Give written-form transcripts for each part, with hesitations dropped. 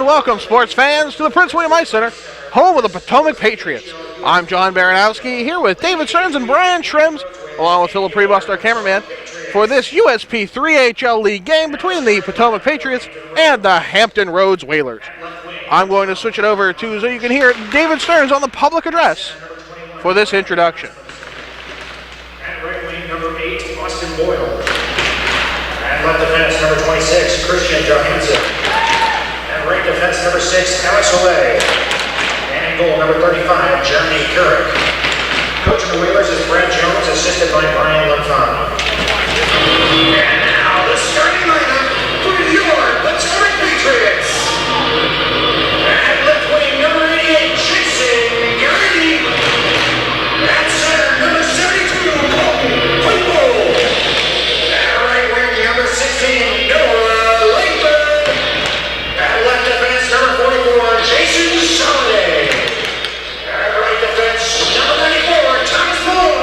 And welcome, sports fans, to the Prince William Ice Center, home of the Potomac Patriots. I'm John Bolanowski, here with David Stearns and Brian Schrems, along with Philip Prevost, our cameraman, for this USP3 HL League game between the Potomac Patriots and the Hampton Roads Whalers. I'm going to switch it over to, so you can hear David Stearns on the public address for this introduction. At right wing, number 8, Austin Boyle. At left defense, number 26, Christian Johansen. At right defense, number 6, Ouellet. And in goal, number 35, Jeremy Currick. Coach of the Whalers is Brad Jones, assisted by Brian Langford. And now the starting lineup for your Potomac Patriots. At left wing, number 88, Guidi. At center, number 72, Boyle. At right wing, number 16, Langford. At left defense, number 44, Soliday. At right defense, number 94, Boyle.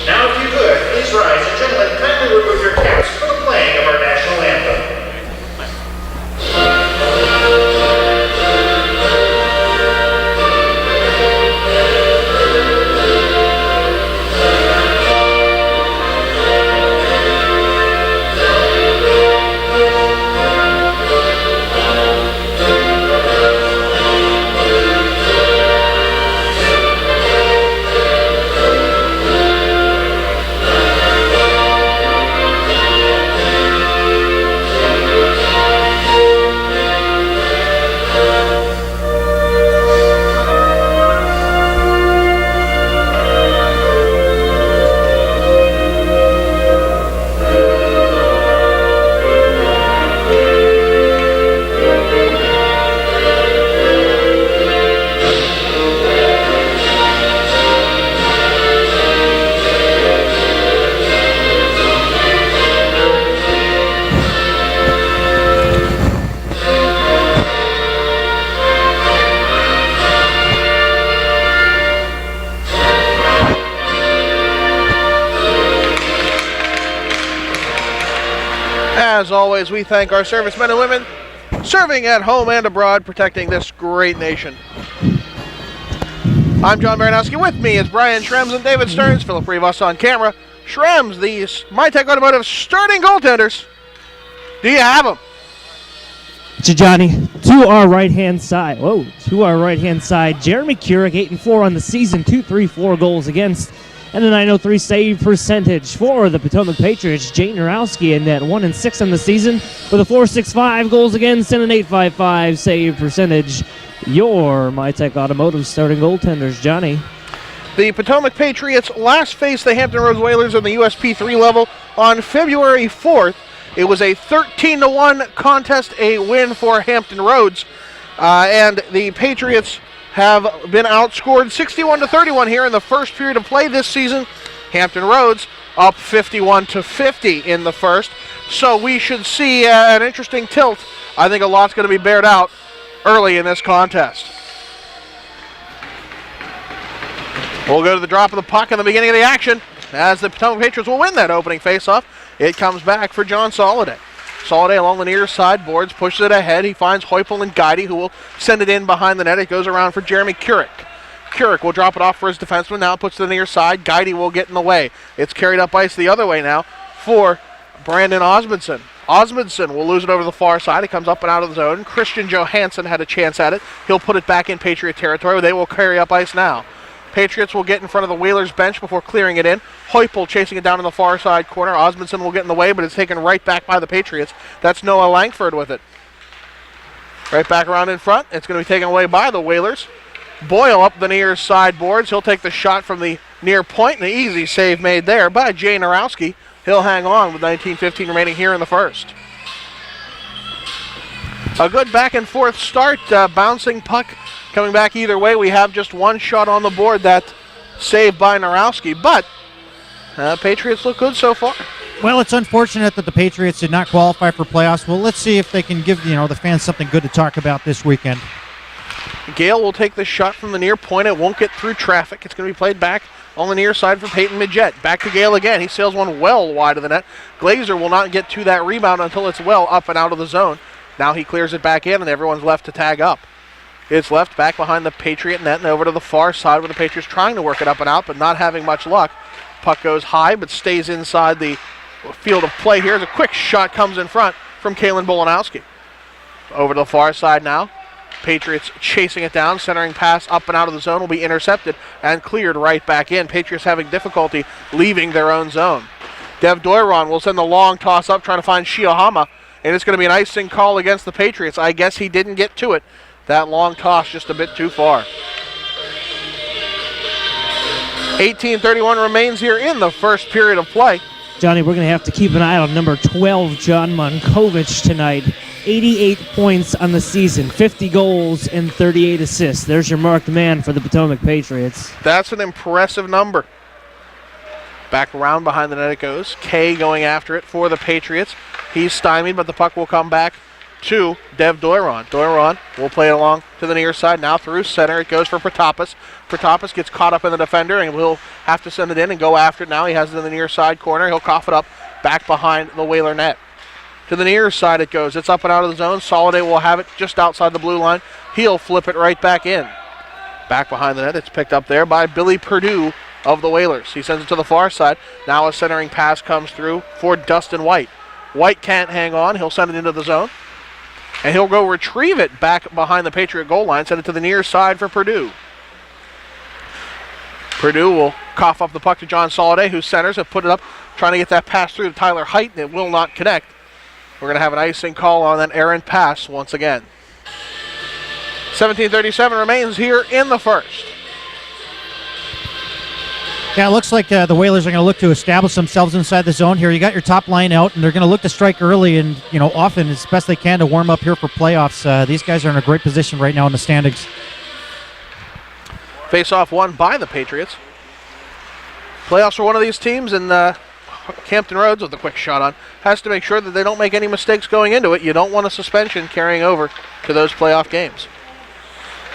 Now, if you could, please rise and gentlemen, kindly remove your caps for the playing of our national anthem. As always, we thank our servicemen and women serving at home and abroad, protecting this great nation. I'm John Bolanowski. With me is Brian Schrems and David Stearns. Philip Prevost on camera. Schrems, these MyTech Automotive starting goaltenders. Do you have them? To Johnny, to our right-hand side. Jeremy Currick, 8-4 on the season, 2.34 goals against, and a .903 save percentage for the Potomac Patriots. Jay Narowski in that 1-6 on the season with a 4.65 goals against and an 8.55 save percentage. Your MyTech Automotive starting goaltenders, Johnny. The Potomac Patriots last faced the Hampton Roads Whalers on the USP3 level on February 4th. It was a 13-1 contest, a win for Hampton Roads, and the Patriots have been outscored 61-31 here in the first period of play this season. Hampton Roads up 51-50 in the first. So we should see an interesting tilt. I think a lot's going to be bared out early in this contest. We'll go to the drop of the puck in the beginning of the action as the Potomac Patriots will win that opening faceoff. It comes back for John Soliday. Soliday along the near side boards, pushes it ahead. He finds Heupel and Guidi, who will send it in behind the net. It goes around for Jeremy Currick. Currick will drop it off for his defenseman. Now puts it to the near side. Guidi will get in the way. It's carried up ice the other way now for Brandon Osmundson. Osmundson will lose it over the far side. He comes up and out of the zone. Christian Johansen had a chance at it. He'll put it back in Patriot territory. They will carry up ice now. Patriots will get in front of the Whalers bench before clearing it in. Heupel chasing it down in the far side corner. Osmundson will get in the way, but it's taken right back by the Patriots. That's Noah Langford with it. Right back around in front. It's going to be taken away by the Whalers. Boyle up the near side boards. He'll take the shot from the near point, and an easy save made there by Jay Narowski. He'll hang on with 19:15 remaining here in the first. A good back and forth start. Bouncing puck coming back either way. We have just one shot on the board, that saved by Narowski, but Patriots look good so far. Well, it's unfortunate that the Patriots did not qualify for playoffs. Well, let's see if they can give the fans something good to talk about this weekend. Gale will take the shot from the near point. It won't get through traffic. It's going to be played back on the near side for Peyton Midgette. Back to Gale again. He sails one well wide of the net. Glazer will not get to that rebound until it's well up and out of the zone. Now he clears it back in, and everyone's left to tag up. It's left back behind the Patriot net and over to the far side where the Patriots trying to work it up and out, but not having much luck. Puck goes high, but stays inside the field of play here. As a quick shot comes in front from Kalen Bolanowski. Over to the far side now. Patriots chasing it down. Centering pass up and out of the zone will be intercepted and cleared right back in. Patriots having difficulty leaving their own zone. Dev Doiron will send the long toss up trying to find Shiohama, and it's going to be an icing call against the Patriots. I guess he didn't get to it. That long toss just a bit too far. 18:31 remains here in the first period of play. Johnny, we're going to have to keep an eye on number 12, John Moncovich, tonight. 88 points on the season, 50 goals, and 38 assists. There's your marked man for the Potomac Patriots. That's an impressive number. Back around behind the net it goes. Kaye going after it for the Patriots. He's stymied, but the puck will come back to Dev Doiron. Doiron will play it along to the near side. Now through center it goes for Pratapas. Pratapas gets caught up in the defender and will have to send it in and go after it now. He has it in the near side corner. He'll cough it up back behind the Whaler net. To the near side it goes. It's up and out of the zone. Soliday will have it just outside the blue line. He'll flip it right back in. Back behind the net. It's picked up there by Billy Perdue of the Whalers. He sends it to the far side. Now a centering pass comes through for Dustin White. White can't hang on. He'll send it into the zone. And he'll go retrieve it back behind the Patriot goal line. Send it to the near side for Perdue. Perdue will cough up the puck to John Soliday, who centers and put it up, trying to get that pass through to Tyler Height, and it will not connect. We're going to have an icing call on that errant pass once again. 17:37 remains here in the first. Yeah, it looks like the Whalers are going to look to establish themselves inside the zone here. You got your top line out, and they're going to look to strike early and, often as best they can to warm up here for playoffs. These guys are in a great position right now in the standings. Face-off won by the Patriots. Playoffs for one of these teams, and Hampton Roads, with a quick shot on, has to make sure that they don't make any mistakes going into it. You don't want a suspension carrying over to those playoff games.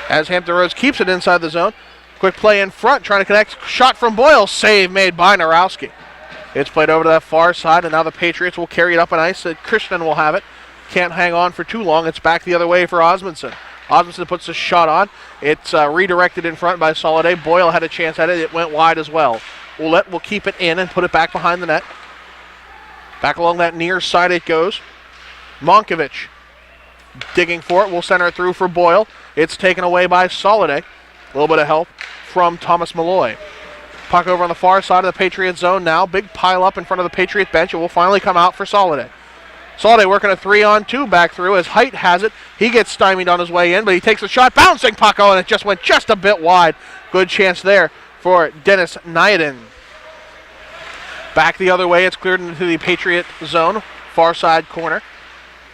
As Hampton Roads keeps it inside the zone, quick play in front, trying to connect. Shot from Boyle. Save made by Narowski. It's played over to that far side, and now the Patriots will carry it up on ice. Christian will have it. Can't hang on for too long. It's back the other way for Osmundson. Osmundson puts the shot on. It's redirected in front by Soliday. Boyle had a chance at it. It went wide as well. Ouellet will keep it in and put it back behind the net. Back along that near side it goes. Moncovich digging for it. We'll center it through for Boyle. It's taken away by Soliday. A little bit of help from Thomas Meloy. Puck over on the far side of the Patriot zone now. Big pile up in front of the Patriot bench. It will finally come out for Soliday. Soliday working a 3-on-2 back through as Height has it. He gets stymied on his way in, but he takes a shot. Bouncing puck, and it just went just a bit wide. Good chance there for Dennis Nyadin. Back the other way. It's cleared into the Patriot zone. Far side corner.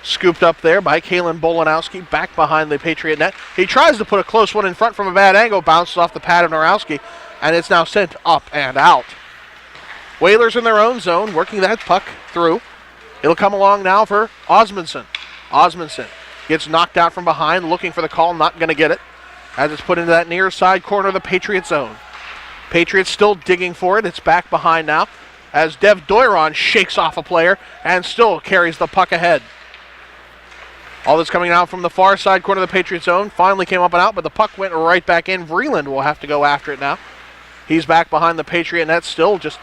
Scooped up there by Kalen Bolanowski, back behind the Patriot net. He tries to put a close one in front from a bad angle, bounces off the pad of Narowski, and it's now sent up and out. Whalers in their own zone, working that puck through. It'll come along now for Osmundson. Osmundson gets knocked out from behind, looking for the call, not going to get it, as it's put into that near side corner of the Patriot zone. Patriots still digging for it. It's back behind now, as Dev Doiron shakes off a player and still carries the puck ahead. All this coming out from the far side corner of the Patriot zone. Finally came up and out, but the puck went right back in. Vreeland will have to go after it now. He's back behind the Patriot net still. Just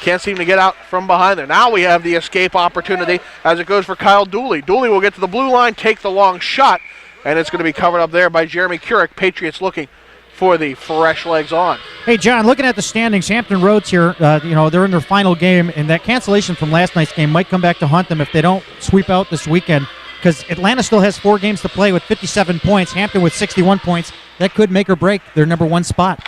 can't seem to get out from behind there. Now we have the escape opportunity as it goes for Kyle Dooley. Dooley will get to the blue line, take the long shot, and it's going to be covered up there by Jeremy Kurek. Patriots looking for the fresh legs on. Hey, John, looking at the standings, Hampton Roads here, they're in their final game, and that cancellation from last night's game might come back to haunt them if they don't sweep out this weekend. Because Atlanta still has 4 games to play with 57 points, Hampton with 61 points. That could make or break their number 1 spot.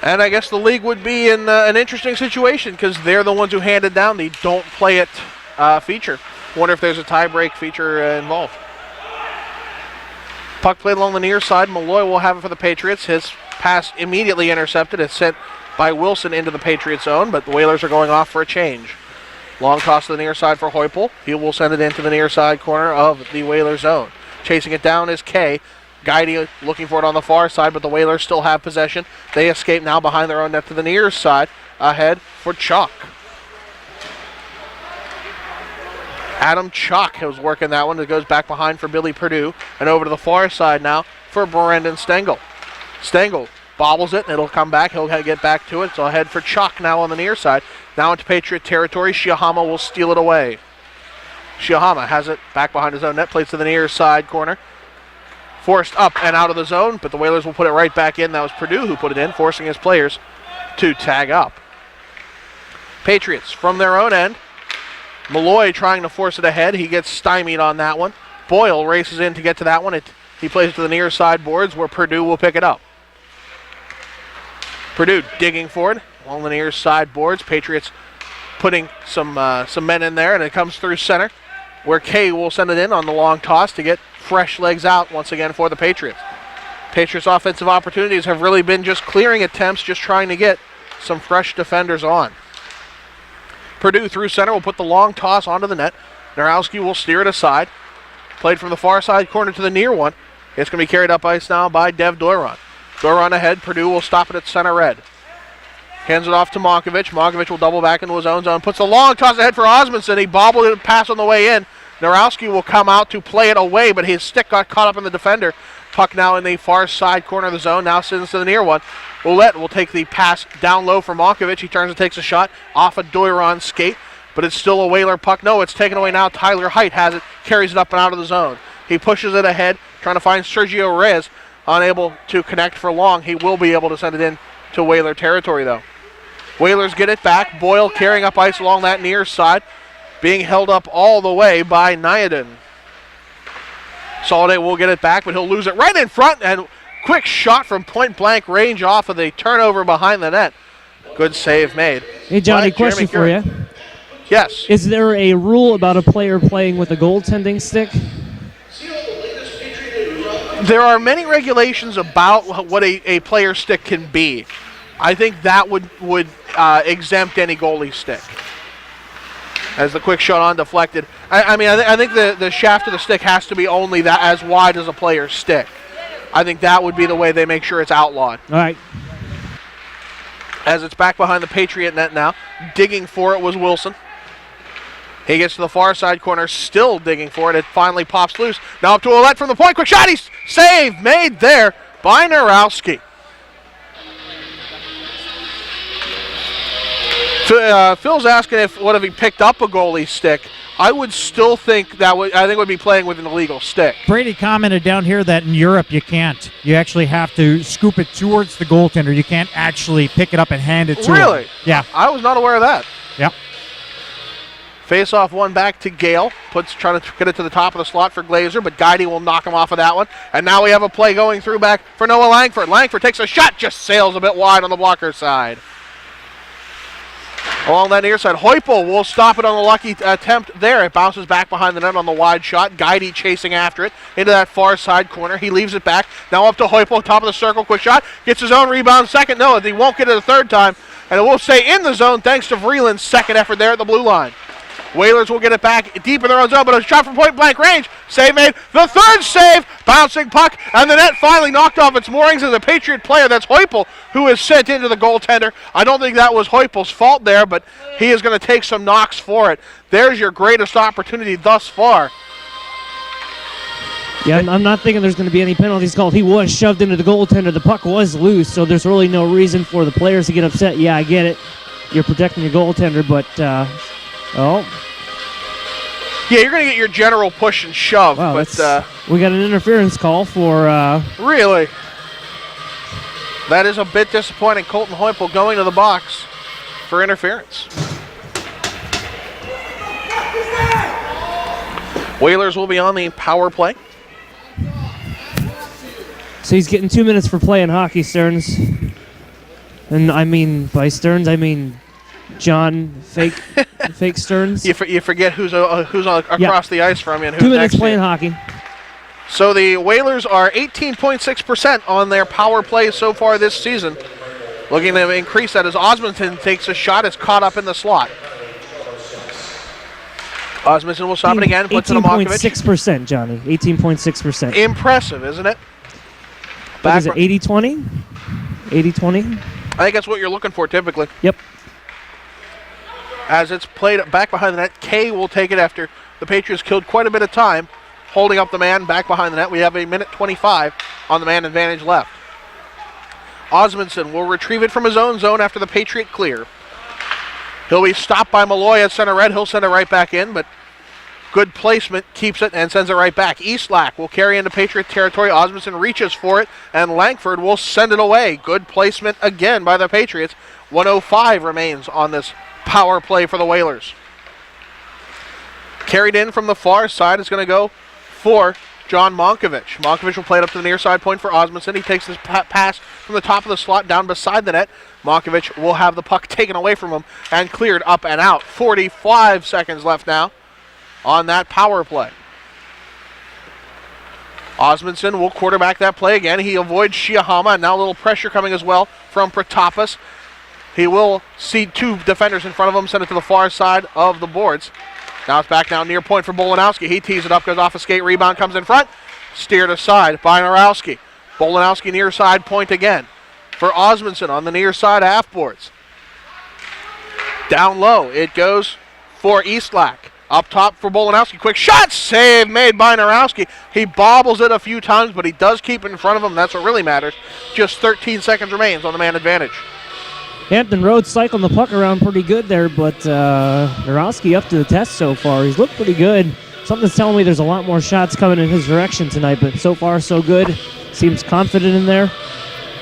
And I guess the league would be in an interesting situation because they're the ones who handed down the don't play it feature. Wonder if there's a tie-break feature involved. Puck played along the near side. Meloy will have it for the Patriots. His pass immediately intercepted. It's sent by Wilson into the Patriot zone, but the Whalers are going off for a change. Long toss to the near side for Heupel. He will send it into the near side corner of the Whaler zone. Chasing it down is Kaye. Guidi looking for it on the far side, but the Whalers still have possession. They escape now behind their own net to the near side. Ahead for Chalk. Adam Chalk was working that one. It goes back behind for Billy Perdue. And over to the far side now for Brendan Stengel. Stengel bobbles it, and it'll come back. He'll get back to it. So ahead for Chalk now on the near side. Now into Patriot territory. Shiohama will steal it away. Shiohama has it back behind his own net. Plays to the near side corner. Forced up and out of the zone, but the Whalers will put it right back in. That was Perdue who put it in, forcing his players to tag up. Patriots from their own end. Meloy trying to force it ahead. He gets stymied on that one. Boyle races in to get to that one. He plays to the near side boards where Perdue will pick it up. Perdue digging for it along the near side boards. Patriots putting some men in there, and it comes through center where Kaye will send it in on the long toss to get fresh legs out once again for the Patriots. Patriots' offensive opportunities have really been just clearing attempts, just trying to get some fresh defenders on. Perdue through center will put the long toss onto the net. Narowski will steer it aside. Played from the far side corner to the near one. It's going to be carried up ice now by Dev Doiron. Doiron ahead. Perdue will stop it at center red. Hands it off to Moncovich. Moncovich will double back into his own zone. Puts the long toss ahead for Osmundson. He bobbled it, pass on the way in. Narowski will come out to play it away, but his stick got caught up in the defender. Puck now in the far side corner of the zone. Now sends to the near one. Ouellet will take the pass down low for Moncovich. He turns and takes a shot off a Doiron skate, but it's still a Whaler puck. No, it's taken away now. Tyler Height has it, carries it up and out of the zone. He pushes it ahead, trying to find Sergio Reyes. Unable to connect for long. He will be able to send it in to Whaler territory, though. Whalers get it back. Boyle carrying up ice along that near side, being held up all the way by Nyadin. Soliday will get it back, but he'll lose it right in front, and quick shot from point-blank range off of the turnover behind the net. Good save made. Hey, Johnny, question for you. Yes. Is there a rule about a player playing with a goaltending stick? There are many regulations about what a player stick can be. I think that would exempt any goalie stick. As the quick shot on deflected. I think the shaft of the stick has to be only that as wide as a player's stick. I think that would be the way they make sure it's outlawed. All right. As it's back behind the Patriot net now. Digging for it was Wilson. He gets to the far side corner, still digging for it. It finally pops loose. Now up to Ouellet from the point. Quick shot. He's save made there by Narowski. Phil's asking what if he picked up a goalie stick. I would still think would be playing with an illegal stick. Brady commented down here that in Europe you can't. You actually have to scoop it towards the goaltender. You can't actually pick it up and hand it to him. Really? Yeah. I was not aware of that. Yep. Face-off one back to Gale. Trying to get it to the top of the slot for Glazer, but Guidi will knock him off of that one. And now we have a play going through back for Noah Langford. Langford takes a shot, just sails a bit wide on the blocker side. Along that near side, Heupel will stop it on the lucky attempt there. It bounces back behind the net on the wide shot. Guidi chasing after it into that far side corner. He leaves it back. Now up to Heupel, top of the circle, quick shot. Gets his own rebound second. No, he won't get it a third time. And it will stay in the zone thanks to Vreeland's second effort there at the blue line. Whalers will get it back deep in their own zone, but a shot from point-blank range. Save made. The third save. Bouncing puck, and the net finally knocked off its moorings as a Patriot player. That's Heupel, who is sent into the goaltender. I don't think that was Heupel's fault there, but he is going to take some knocks for it. There's your greatest opportunity thus far. Yeah, I'm not thinking there's going to be any penalties called. He was shoved into the goaltender. The puck was loose, so there's really no reason for the players to get upset. Yeah, I get it. You're protecting your goaltender, but... Yeah, you're going to get your general push and shove. Wow, but we got an interference call for... Really? That is a bit disappointing. Colton Heupel going to the box for interference. Whalers will be on the power play. So he's getting 2 minutes for playing hockey, Stearns. And I mean, by Stearns, I mean... John, fake Stearns. You forget who's across the ice from you and who's 2 minutes next playing to you. hockey. So the Whalers are 18.6% on their power play so far this season. Looking to increase that as Osmundson takes a shot. It's caught up in the slot. Osmundson will stop it again. Puts it to Moncovich. 18.6%, Johnny. 18.6%. Impressive, isn't it? What is it, 80-20? 80-20? I think that's what you're looking for typically. Yep. As it's played back behind the net, Kaye will take it after the Patriots killed quite a bit of time holding up the man back behind the net. We have a minute 25 on the man advantage left. Osmundson will retrieve it from his own zone after the Patriot clear. He'll be stopped by Meloy at center red. He'll send it right back in, but good placement keeps it and sends it right back. Eastlack will carry into Patriot territory. Osmundson reaches for it, and Langford will send it away. Good placement again by the Patriots. 1:05 remains on this power play for the Whalers. Carried in from the far side is going to go for John Moncovich. Moncovich will play it up to the near side point for Osmundson. He takes this pass from the top of the slot down beside the net. Moncovich will have the puck taken away from him and cleared up and out. 45 seconds left now on that power play. Osmundson will quarterback that play again. He avoids Shiohama, and now a little pressure coming as well from Pratapas. He will see two defenders in front of him, send it to the far side of the boards. Now it's back down near point for Bolanowski. He tees it up, goes off a skate, rebound comes in front. Steered aside by Narowski. Bolanowski near side point again for Osmundson on the near side half boards. Down low, it goes for Eastlack. Up top for Bolanowski. Quick shot, save made by Narowski. He bobbles it a few times, but he does keep it in front of him. That's what really matters. Just 13 seconds remains on the man advantage. Hampton Roads cycling the puck around pretty good there, but Narowski up to the test so far. He's looked pretty good. Something's telling me there's a lot more shots coming in his direction tonight, but so far so good. Seems confident in there.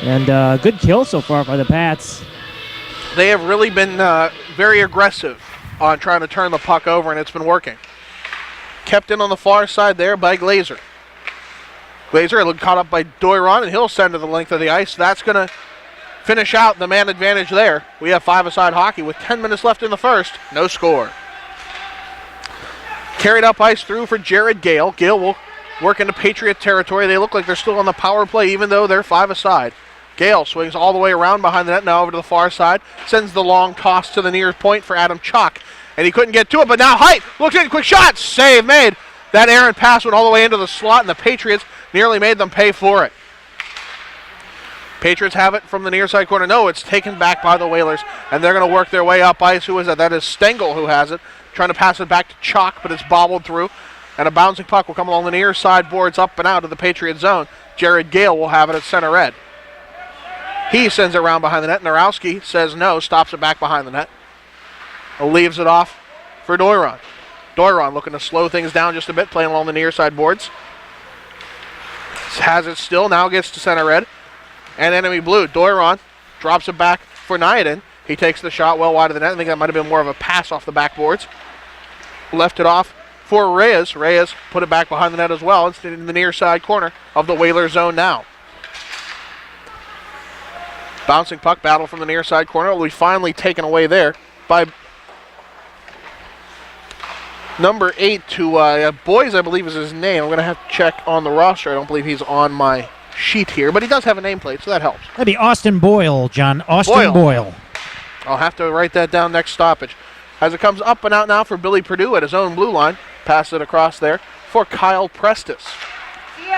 And good kill so far by the Pats. They have really been very aggressive on trying to turn the puck over, and it's been working. Kept in on the far side there by Glazer. Glazer caught up by Doiron, and he'll send to the length of the ice. That's going to finish out the man advantage there. We have five-a-side hockey with 10 minutes left in the first. No score. Carried up ice through for Jared Gale. Gale will work into Patriot territory. They look like they're still on the power play even though they're five-a-side. Gale swings all the way around behind the net, now over to the far side. Sends the long toss to the near point for Adam Chalk. And he couldn't get to it, but now Height looks in, quick shot, save made. That errant pass went all the way into the slot, and the Patriots nearly made them pay for it. Patriots have it from the near side corner. No, it's taken back by the Whalers, and they're going to work their way up ice. Who is that? That is Stengel who has it. Trying to pass it back to Chalk, but it's bobbled through. And a bouncing puck will come along the near side boards up and out of the Patriot zone. Jared Gale will have it at center red. He sends it around behind the net. Narowski says no, stops it back behind the net. Leaves it off for Doiron. Doiron looking to slow things down just a bit, playing along the near side boards. Has it still, now gets to center red. And enemy blue. Doiron drops it back for Nyadin. He takes the shot well wide of the net. I think that might have been more of a pass off the backboards. Left it off for Reyes. Reyes put it back behind the net as well. It's in the near side corner of the Whaler zone now. Bouncing puck, battle from the near side corner. Will be finally taken away there by number 8 to Boys, I believe is his name. I'm going to have to check on the roster. I don't believe he's on my sheet here, but he does have a nameplate, so that helps. That'd be Austin Boyle, John. Austin Boyle. I'll have to write that down next stoppage. As it comes up and out now for Billy Perdue at his own blue line. Pass it across there for Kyle Prestis.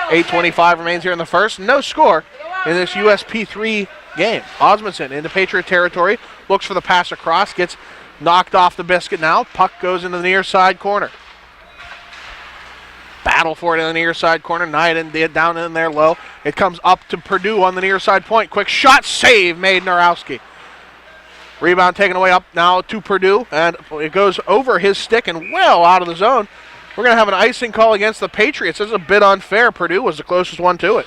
8:25 remains here in the first. No score in this USP3 game. Osmundson into Patriot territory. Looks for the pass across. Gets knocked off the biscuit now. Puck goes into the near side corner. Battle for it in the near side corner. Nyadin down in there low. It comes up to Perdue on the near side point. Quick shot, save made Narowski. Rebound taken away up now to Perdue, and it goes over his stick and well out of the zone. We're going to have an icing call against the Patriots. This is a bit unfair. Perdue was the closest one to it.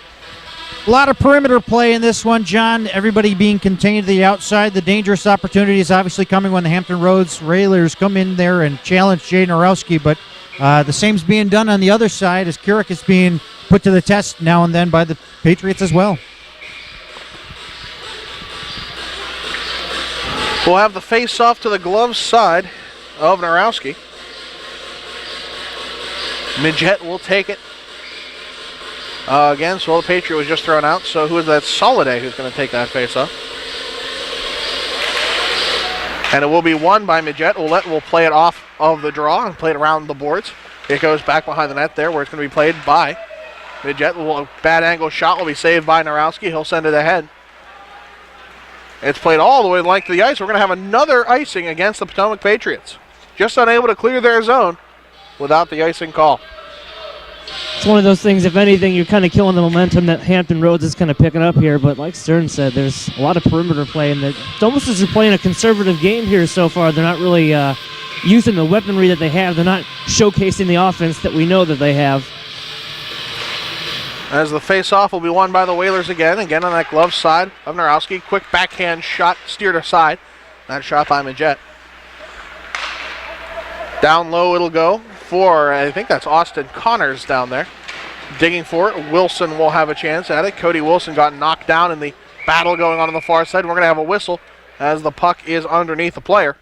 A lot of perimeter play in this one, John. Everybody being contained to the outside. The dangerous opportunity is obviously coming when the Hampton Roads Railers come in there and challenge Jay Narowski, but the same's being done on the other side as Keurig is being put to the test now and then by the Patriots as well. We'll have the face-off to the glove side of Narowski. Midgette will take it. Again, so the Patriot was just thrown out. So who is that? Soliday who's going to take that face-off. And it will be won by Midgette. Ouellet will play it off of the draw and play it around the boards. It goes back behind the net there where it's going to be played by Midgette, bad angle shot will be saved by Narowski. He'll send it ahead. It's played all the way to the length of the ice. We're going to have another icing against the Potomac Patriots. Just unable to clear their zone without the icing call. It's one of those things, if anything, you're kind of killing the momentum that Hampton Roads is kind of picking up here. But like Stern said, there's a lot of perimeter play, and it's almost as they're playing a conservative game here so far. They're not really using the weaponry that they have. They're not showcasing the offense that we know that they have. As the face-off will be won by the Whalers again on that glove side of Narowski. Quick backhand shot steered aside. That shot by Midgette. Down low it'll go for, I think that's Austin Connors down there. Digging for it. Wilson will have a chance at it. Cody Wilson got knocked down in the battle going on the far side. We're going to have a whistle as the puck is underneath the player.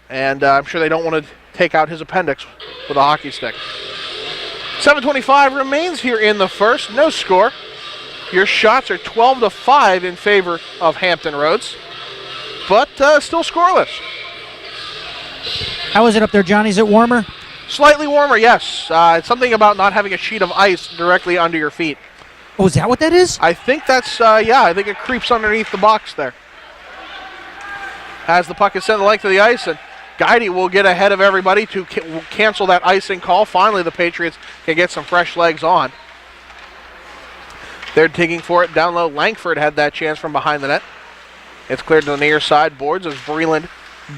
And I'm sure they don't want to take out his appendix with a hockey stick. 7:25 remains here in the first. No score. Your shots are 12-5 in favor of Hampton Roads, but still scoreless. How is it up there, Johnny? Is it warmer? Slightly warmer, yes. It's something about not having a sheet of ice directly under your feet. Oh, is that what that is? I think that's, I think it creeps underneath the box there. As the puck is sent the length of the ice, and Guidi will get ahead of everybody to cancel that icing call. Finally, the Patriots can get some fresh legs on. They're digging for it down low. Langford had that chance from behind the net. It's cleared to the near side boards as Vreeland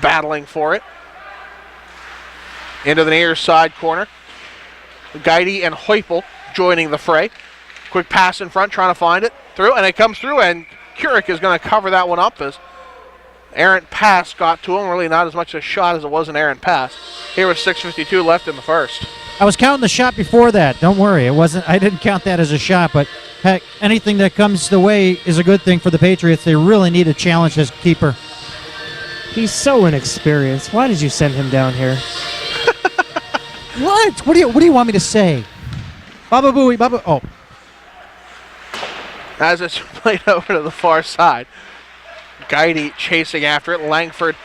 battling for it. Into the near side corner. Guidi and Heupel joining the fray. Quick pass in front, trying to find it. Through, and it comes through, and Kurek is going to cover that one up as errant pass got to him. Really not as much a shot as it was an errant pass. Here was 6:52 left in the first. I was counting the shot before that. Don't worry. I didn't count that as a shot, but heck, anything that comes the way is a good thing for the Patriots. They really need to challenge his keeper. He's so inexperienced. Why did you send him down here? What? What do you want me to say? Baba Booey, Baba. Oh. As it's played over to the far side. Guidi chasing after it. Langford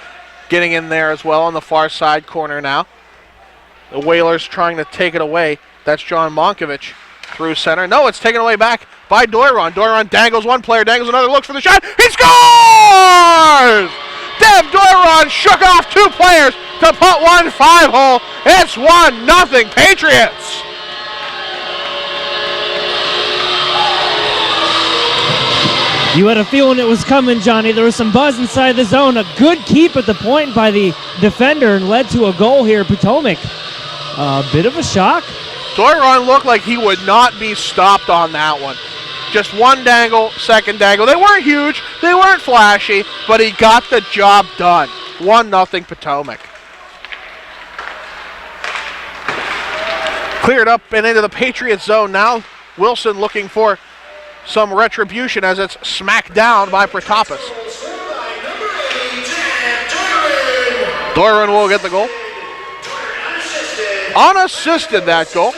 getting in there as well on the far side corner now. The Whalers trying to take it away. That's John Moncovich through center. No, it's taken away back by Doiron. Doiron dangles one player, dangles another, looks for the shot. He scores! Dev Doiron shook off two players to put 1 5-hole. It's 1-0 Patriots. You had a feeling it was coming, Johnny. There was some buzz inside the zone. A good keep at the point by the defender and led to a goal here. Potomac, a bit of a shock. Doiron looked like he would not be stopped on that one. Just one dangle, second dangle. They weren't huge, they weren't flashy, but he got the job done. 1-0 Potomac. Cleared up and into the Patriots zone now. Wilson looking for some retribution as it's smacked down by Pratapas. Doiron will get the goal. Unassisted that goal.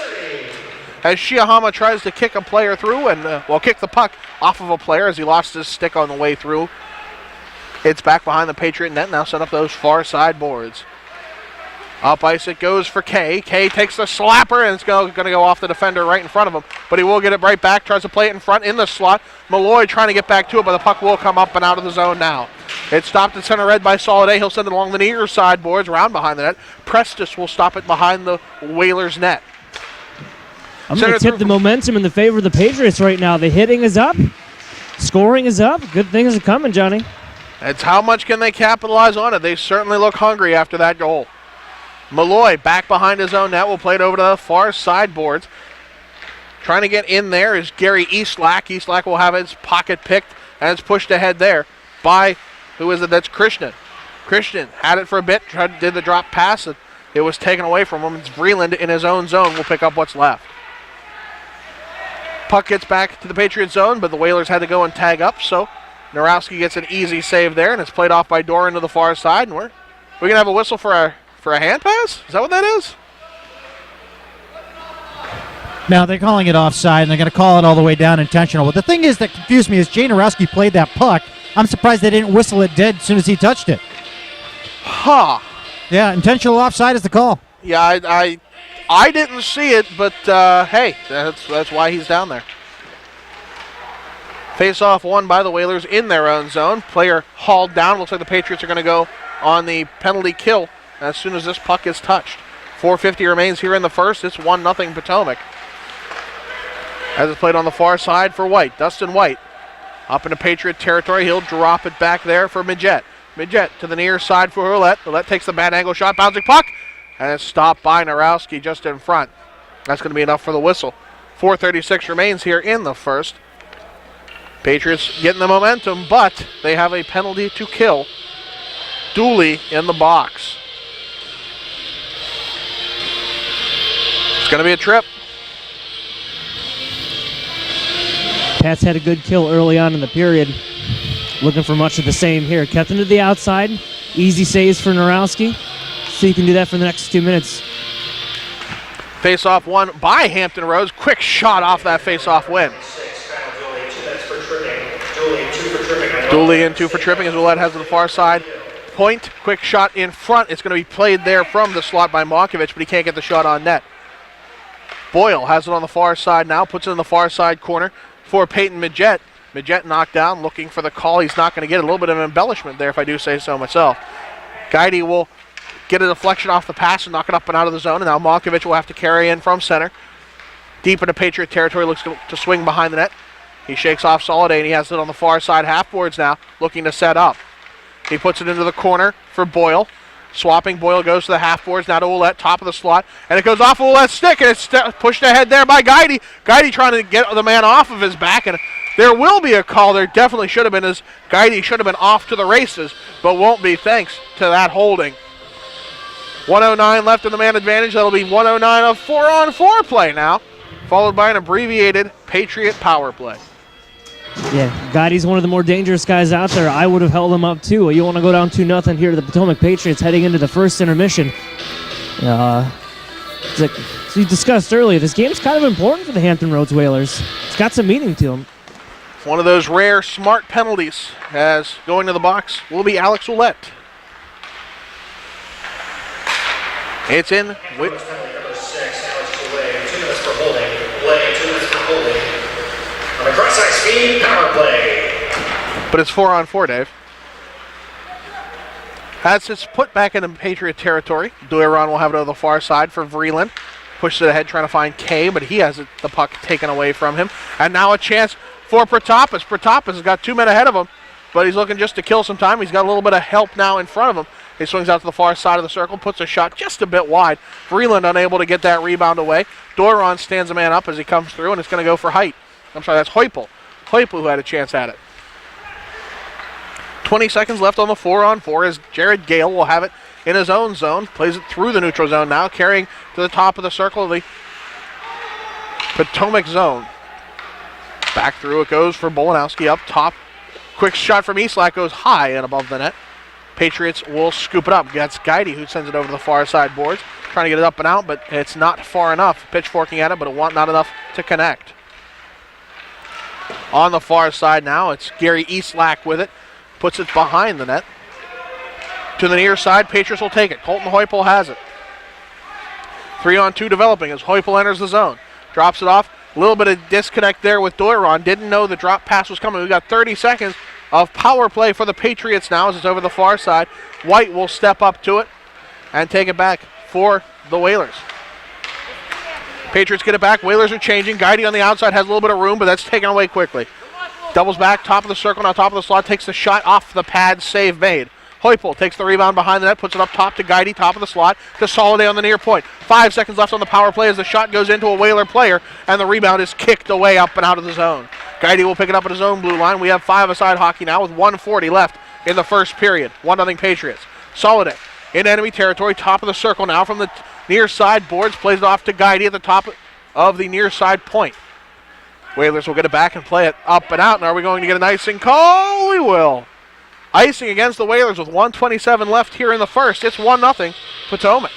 As Shiohama tries to kick a player through and, kick the puck off of a player as he lost his stick on the way through. It's back behind the Patriot net, now set up those far side boards. Up ice it goes for Kaye. Kaye takes the slapper and it's going to go off the defender right in front of him. But he will get it right back, tries to play it in front in the slot. Meloy trying to get back to it, but the puck will come up and out of the zone now. It's stopped at center red by Soliday. He'll send it along the near side boards, round behind the net. Prestis will stop it behind the Whalers net. I'm going to tip the momentum in the favor of the Patriots right now. The hitting is up. Scoring is up. Good things are coming, Johnny. It's how much can they capitalize on it. They certainly look hungry after that goal. Meloy back behind his own net will play it over to the far side boards. Trying to get in there is Gary Eastlack. Eastlack will have his pocket picked and it's pushed ahead there by, who is it? That's Christian. Christian had it for a bit, did the drop pass. It was taken away from him. It's Vreeland in his own zone will pick up what's left. Puck gets back to the Patriot zone, but the Whalers had to go and tag up, so Narowski gets an easy save there, and it's played off by Doiron to the far side, and we're going to have a whistle for a hand pass? Is that what that is? Now they're calling it offside, and they're going to call it all the way down intentional. But the thing is that confused me is Jay Narowski played that puck. I'm surprised they didn't whistle it dead as soon as he touched it. Huh. Yeah, intentional offside is the call. Yeah, I didn't see it, but hey, that's why he's down there. Face-off won by the Whalers in their own zone. Player hauled down. Looks like the Patriots are going to go on the penalty kill as soon as this puck is touched. 4:50 remains here in the first. It's 1-0 Potomac. As it's played on the far side for White. Dustin White up into Patriot territory. He'll drop it back there for Midgette. Midgette to the near side for Ouellet. Ouellet takes the bad angle shot. Bouncing puck. And it's stopped by Narowski just in front. That's going to be enough for the whistle. 4:36 remains here in the first. Patriots getting the momentum, but they have a penalty to kill. Dooley in the box. It's going to be a trip. Pats had a good kill early on in the period. Looking for much of the same here. Kept him to the outside. Easy saves for Narowski. So you can do that for the next 2 minutes. Face-off won by Hampton Rose. Quick shot off that face-off win. Dooley in 2 for tripping as Ouellet has on the far side. Point, quick shot in front. It's going to be played there from the slot by Moncovich, but he can't get the shot on net. Boyle has it on the far side now, puts it in the far side corner for Peyton Midgette. Midgette knocked down, looking for the call. He's not going to get a little bit of embellishment there, if I do say so myself. Guidi will get a deflection off the pass and knock it up and out of the zone, and now Moncovich will have to carry in from center. Deep into Patriot territory, looks to swing behind the net. He shakes off Soliday, and he has it on the far side half boards now, looking to set up. He puts it into the corner for Boyle. Swapping, Boyle goes to the half boards, now to Ouellet, top of the slot, and it goes off Ouellet's stick, and it's pushed ahead there by Guidi. Guidi trying to get the man off of his back, and there will be a call. There definitely should have been, as Guidi should have been off to the races, but won't be thanks to that holding. 1:09 left in the man advantage. That'll be 1:09 of 4-on-4 play now, followed by an abbreviated Patriot power play. Yeah, Guidi's one of the more dangerous guys out there. I would have held him up too. You want to go down 2-0 here to the Potomac Patriots heading into the first intermission. As we discussed earlier, this game's kind of important for the Hampton Roads Whalers. It's got some meaning to them. One of those rare, smart penalties, as going to the box will be Alex Ouellet. It's in. Penalty number 6, Alex Ouellet. 2 minutes for holding. Ouellet, 2 minutes for holding. On the cross-ice speed, power play. But it's 4-on-4, Dave. As it's put back into Patriot territory, Doiron will have it over the far side for Vreeland. Pushes it ahead, trying to find Kaye, but he has the puck taken away from him. And now a chance for Pratapas. Pratapas has got 2 men ahead of him, but he's looking just to kill some time. He's got a little bit of help now in front of him. He swings out to the far side of the circle, puts a shot just a bit wide. Vreeland unable to get that rebound away. Doiron stands a man up as he comes through, and it's going to go for Height. I'm sorry, that's Heupel. Heupel who had a chance at it. 20 seconds left on the 4-on-4 as Jared Gale will have it in his own zone. Plays it through the neutral zone now, carrying to the top of the circle of the Potomac zone. Back through it goes for Bolanowski up top. Quick shot from Eastlack goes high and above the net. Patriots will scoop it up. That's Guidi who sends it over to the far side boards. Trying to get it up and out, but it's not far enough. Pitchforking at it, but not enough to connect. On the far side now, it's Gary Eastlack with it. Puts it behind the net. To the near side, Patriots will take it. Colton Heupel has it. 3-on-2 developing as Heupel enters the zone. Drops it off. A little bit of disconnect there with Doiron. Didn't know the drop pass was coming. We've got 30 seconds of power play for the Patriots now as it's over the far side. White will step up to it and take it back for the Whalers. Patriots get it back. Whalers are changing. Guidi on the outside has a little bit of room, but that's taken away quickly. Doubles back, top of the circle, now top of the slot, takes the shot off the pad, save made. Heupel takes the rebound behind the net, puts it up top to Guidi, top of the slot, to Soliday on the near point. 5 seconds left on the power play as the shot goes into a Whaler player, and the rebound is kicked away up and out of the zone. Guidi will pick it up at his own blue line. We have 5-a-side hockey now with 1:40 left in the first period. 1-0 Patriots. Soliday in enemy territory, top of the circle now from the near side boards, plays it off to Guidi at the top of the near side point. Whalers will get it back and play it up and out. And are we going to get an icing call? We will. Icing against the Whalers with 1:27 left here in the first. It's 1-0 Potomac.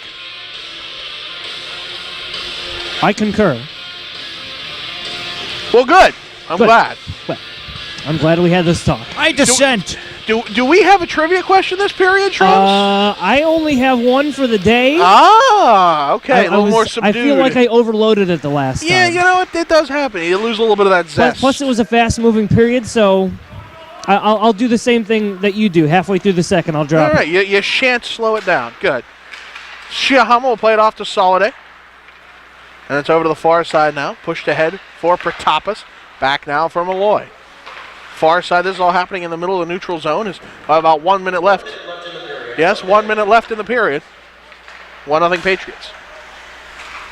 I concur. Well, good. I'm glad. Well, I'm glad we had this talk. I dissent. Do we have a trivia question this period, Shrubs? I only have one for the day. Okay. A little more subdued. I feel like I overloaded it the last time. Yeah, you know what? It does happen. You lose a little bit of that zest. Plus, it was a fast-moving period, so I'll do the same thing that you do. Halfway through the second, I'll drop All right, you shan't slow it down. Good. Shiohama will play it off to Soliday. And it's over to the far side now. Pushed ahead for Pratapas. Back now for Meloy. Far side, this is all happening in the middle of the neutral zone. Is about 1 minute left. Yes, 1 minute left in the period. 1-0 Patriots.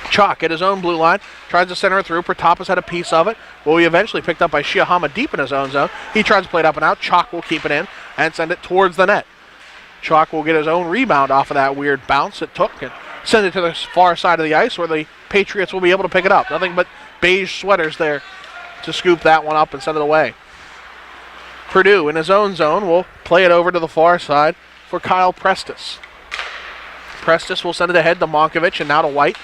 Chalk at his own blue line. Tries to center it through. Pratapas had a piece of it. Will be eventually picked up by Shiohama deep in his own zone. He tries to play it up and out. Chalk will keep it in and send it towards the net. Chalk will get his own rebound off of that weird bounce it took and send it to the far side of the ice where the Patriots will be able to pick it up. Nothing but beige sweaters there to scoop that one up and send it away. Purdue in his own zone will play it over to the far side for Kyle Prestis. Prestis will send it ahead to Moncovich and now to White.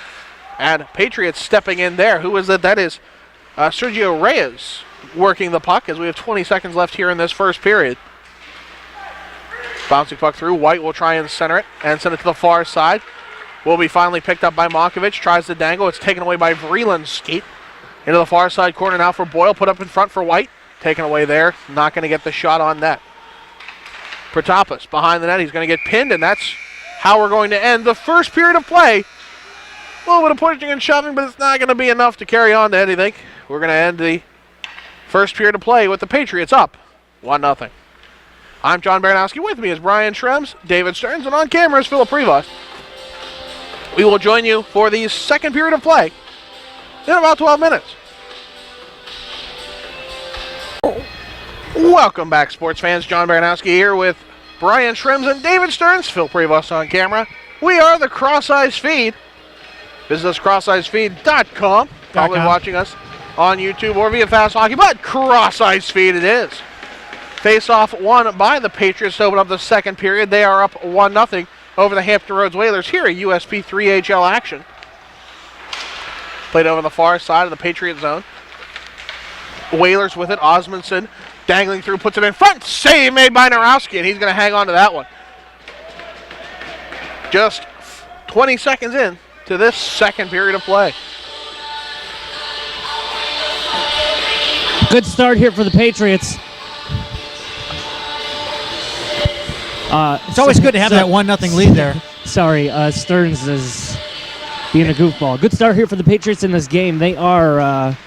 And Patriots stepping in there. Who is that? That is Sergio Reyes working the puck as we have 20 seconds left here in this first period. Bouncing puck through. White will try and center it and send it to the far side. Will be finally picked up by Moncovich. Tries to dangle. It's taken away by Vreeland's skate. Into the far side corner now for Boyle. Put up in front for White. Taken away there. Not going to get the shot on net. Pratapas behind the net. He's going to get pinned, and that's how we're going to end the first period of play. A little bit of pushing and shoving, but it's not going to be enough to carry on to anything. We're going to end the first period of play with the Patriots up 1-0. I'm John Bolanowski. With me is Brian Schrems, David Stearns, and on camera is Philip Prevost. We will join you for the second period of play in about 12 minutes. Welcome back, sports fans. John Bolanowski here with Brian Schrems and David Stearns. Phil Prevost on camera. We are the Cross Eyes Feed. Visit us crosseyesfeed.com. Probably watching us on YouTube or via Fast Hockey, but Cross Eyes Feed it is. Face-off won by the Patriots to open up the second period. They are up 1-0 over the Hampton Roads Whalers here at USP3 HL action. Played over the far side of the Patriot zone. Whalers with it. Osmundson dangling through, puts it in front. Save made by Narowski, and he's going to hang on to that one. Just 20 seconds in to this second period of play. Good start here for the Patriots. It's always good to have that 1-0 lead there. Sorry, Stearns is being a goofball. Good start here for the Patriots in this game. They are,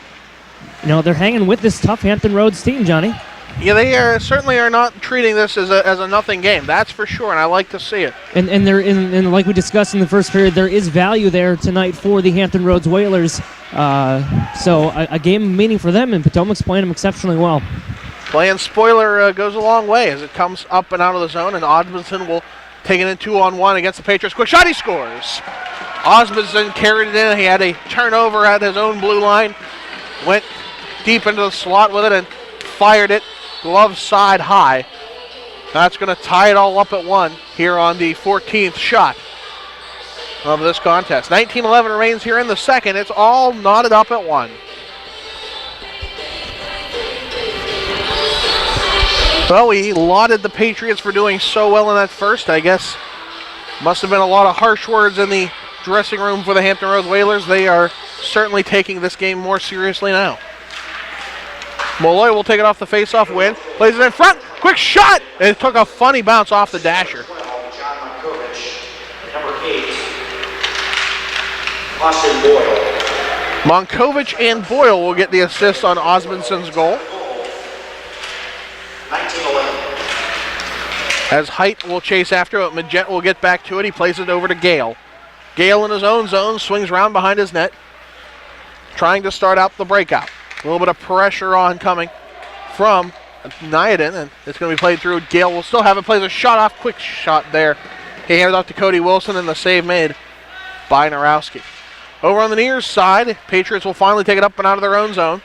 they're hanging with this tough Hampton Roads team, Johnny. Yeah, they certainly are not treating this as a nothing game. That's for sure, and I like to see it. And they're in like we discussed in the first period, there is value there tonight for the Hampton Roads Whalers. So a game of meaning for them, and Potomac's playing them exceptionally well. Playing spoiler goes a long way as it comes up and out of the zone, and Osmundson will take it in 2-on-1 against the Patriots. Quick shot, he scores. Osmundson carried it in. He had a turnover at his own blue line, went deep into the slot with it and fired it glove side high. That's going to tie it all up at 1 here on the 14th shot of this contest. 19-11 remains here in the second. It's all knotted up at 1. Well, we lauded the Patriots for doing so well in that first. I guess must have been a lot of harsh words in the dressing room for the Hampton Roads Whalers. They are certainly taking this game more seriously now. Meloy will take it off the face-off win. Plays it in front. Quick shot! It took a funny bounce off the dasher. Moncovich, number 8, Austin Boyle. Moncovich and Boyle will get the assist on Osmundson's goal. 19-11. As Height will chase after it, Midgette will get back to it. He plays it over to Gale. Gale in his own zone, swings around behind his net, trying to start out the breakout. A little bit of pressure on coming from Nyadin, and it's going to be played through. Gale will still have it, plays a shot off, quick shot there. He handed off to Cody Wilson, and the save made by Narowski. Over on the near side, Patriots will finally take it up and out of their own zone.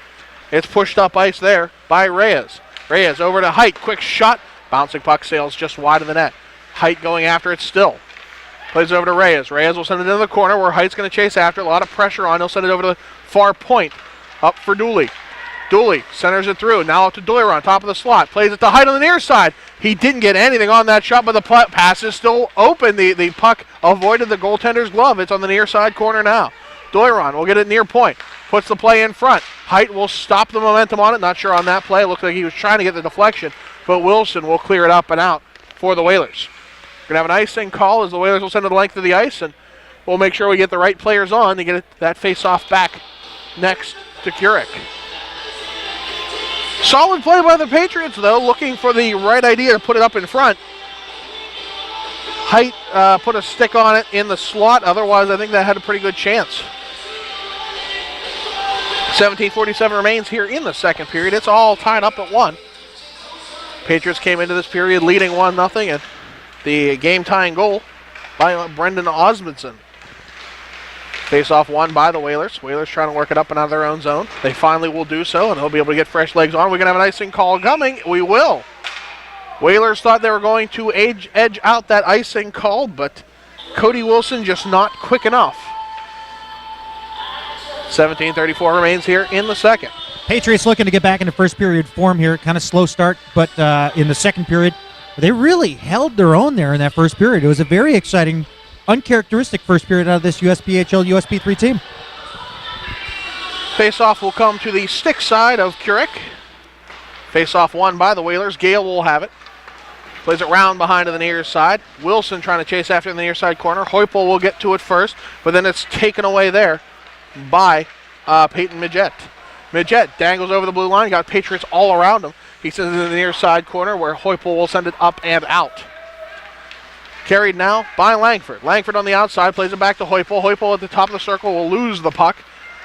It's pushed up ice there by Reyes. Reyes over to Height, quick shot. Bouncing puck sails just wide of the net. Height going after it still. Plays it over to Reyes. Reyes will send it into the corner where Height's going to chase after it. A lot of pressure on. He'll send it over to the far point. Up for Dooley. Dooley centers it through. Now up to Doiron, top of the slot. Plays it to Height on the near side. He didn't get anything on that shot, but the pass is still open. The puck avoided the goaltender's glove. It's on the near side corner now. Doiron will get it near point. Puts the play in front. Height will stop the momentum on it. Not sure on that play. It looked like he was trying to get the deflection, but Wilson will clear it up and out for the Whalers. We're going to have an icing call as the Whalers will send it the length of the ice, and we'll make sure we get the right players on to get that face-off back next to Kurek. Solid play by the Patriots, though, looking for the right idea to put it up in front. Height put a stick on it in the slot. Otherwise, I think that had a pretty good chance. 17:47 remains here in the second period. It's all tied up at 1. Patriots came into this period leading 1-0, and the game-tying goal by Brendan Osmundson. Face-off won by the Whalers. Whalers trying to work it up and out of their own zone. They finally will do so, and they'll be able to get fresh legs on. We're going to have an icing call coming. We will. Whalers thought they were going to edge out that icing call, but Cody Wilson just not quick enough. 17:34 remains here in the second. Patriots looking to get back into first period form here. Kind of slow start, but in the second period, they really held their own there in that first period. It was a very exciting, uncharacteristic first period out of this USPHL USP3 team. Face-off will come to the stick side of Kurek. Face-off won by the Whalers. Gale will have it. Plays it round behind to the near side. Wilson trying to chase after in the near side corner. Heupel will get to it first, but then it's taken away there by Peyton Midgette. Midgette dangles over the blue line. Got Patriots all around him. He sends it in the near side corner where Heupel will send it up and out. Carried now by Langford. Langford on the outside plays it back to Heupel. Heupel at the top of the circle will lose the puck,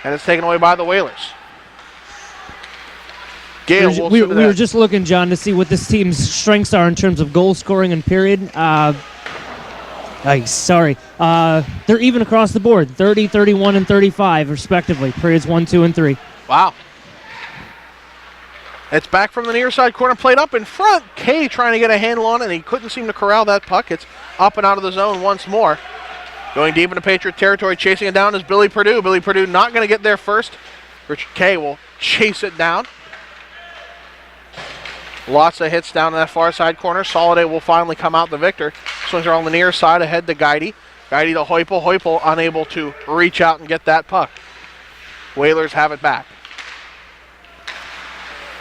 and it's taken away by the Whalers. Gale will we were just looking, John, to see what this team's strengths are in terms of goal scoring and period. They're even across the board, 30, 31, and 35, respectively, periods 1, 2, and 3. Wow. It's back from the near side corner, played up in front. Kaye trying to get a handle on it, and he couldn't seem to corral that puck. It's up and out of the zone once more. Going deep into Patriot territory, chasing it down is Billy Perdue. Billy Perdue not going to get there first. Richard Kaye will chase it down. Lots of hits down in that far side corner. Soliday will finally come out the victor. Swings her on the near side ahead to Guidi. Guidi to Heupel. Heupel unable to reach out and get that puck. Whalers have it back.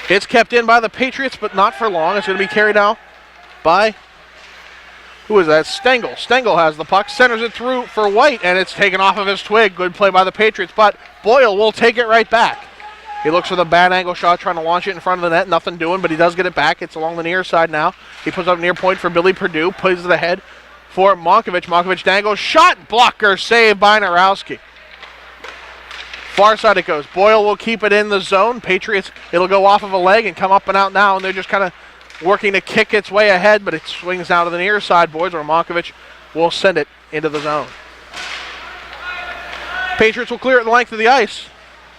It's kept in by the Patriots, but not for long. It's going to be carried out by, who is that? Stengel. Stengel has the puck, centers it through for White, and it's taken off of his twig. Good play by the Patriots, but Boyle will take it right back. He looks for the bad angle shot, trying to launch it in front of the net. Nothing doing, but he does get it back. It's along the near side now. He puts up near point for Billy Perdue. Plays to the head for Moncovich. Moncovich dangles. Shot blocker saved by Narowski. Far side it goes. Boyle will keep it in the zone. Patriots, it'll go off of a leg and come up and out now, and they're just kind of working to kick its way ahead, but it swings down to the near side, boards, where Moncovich will send it into the zone. Patriots will clear it the length of the ice.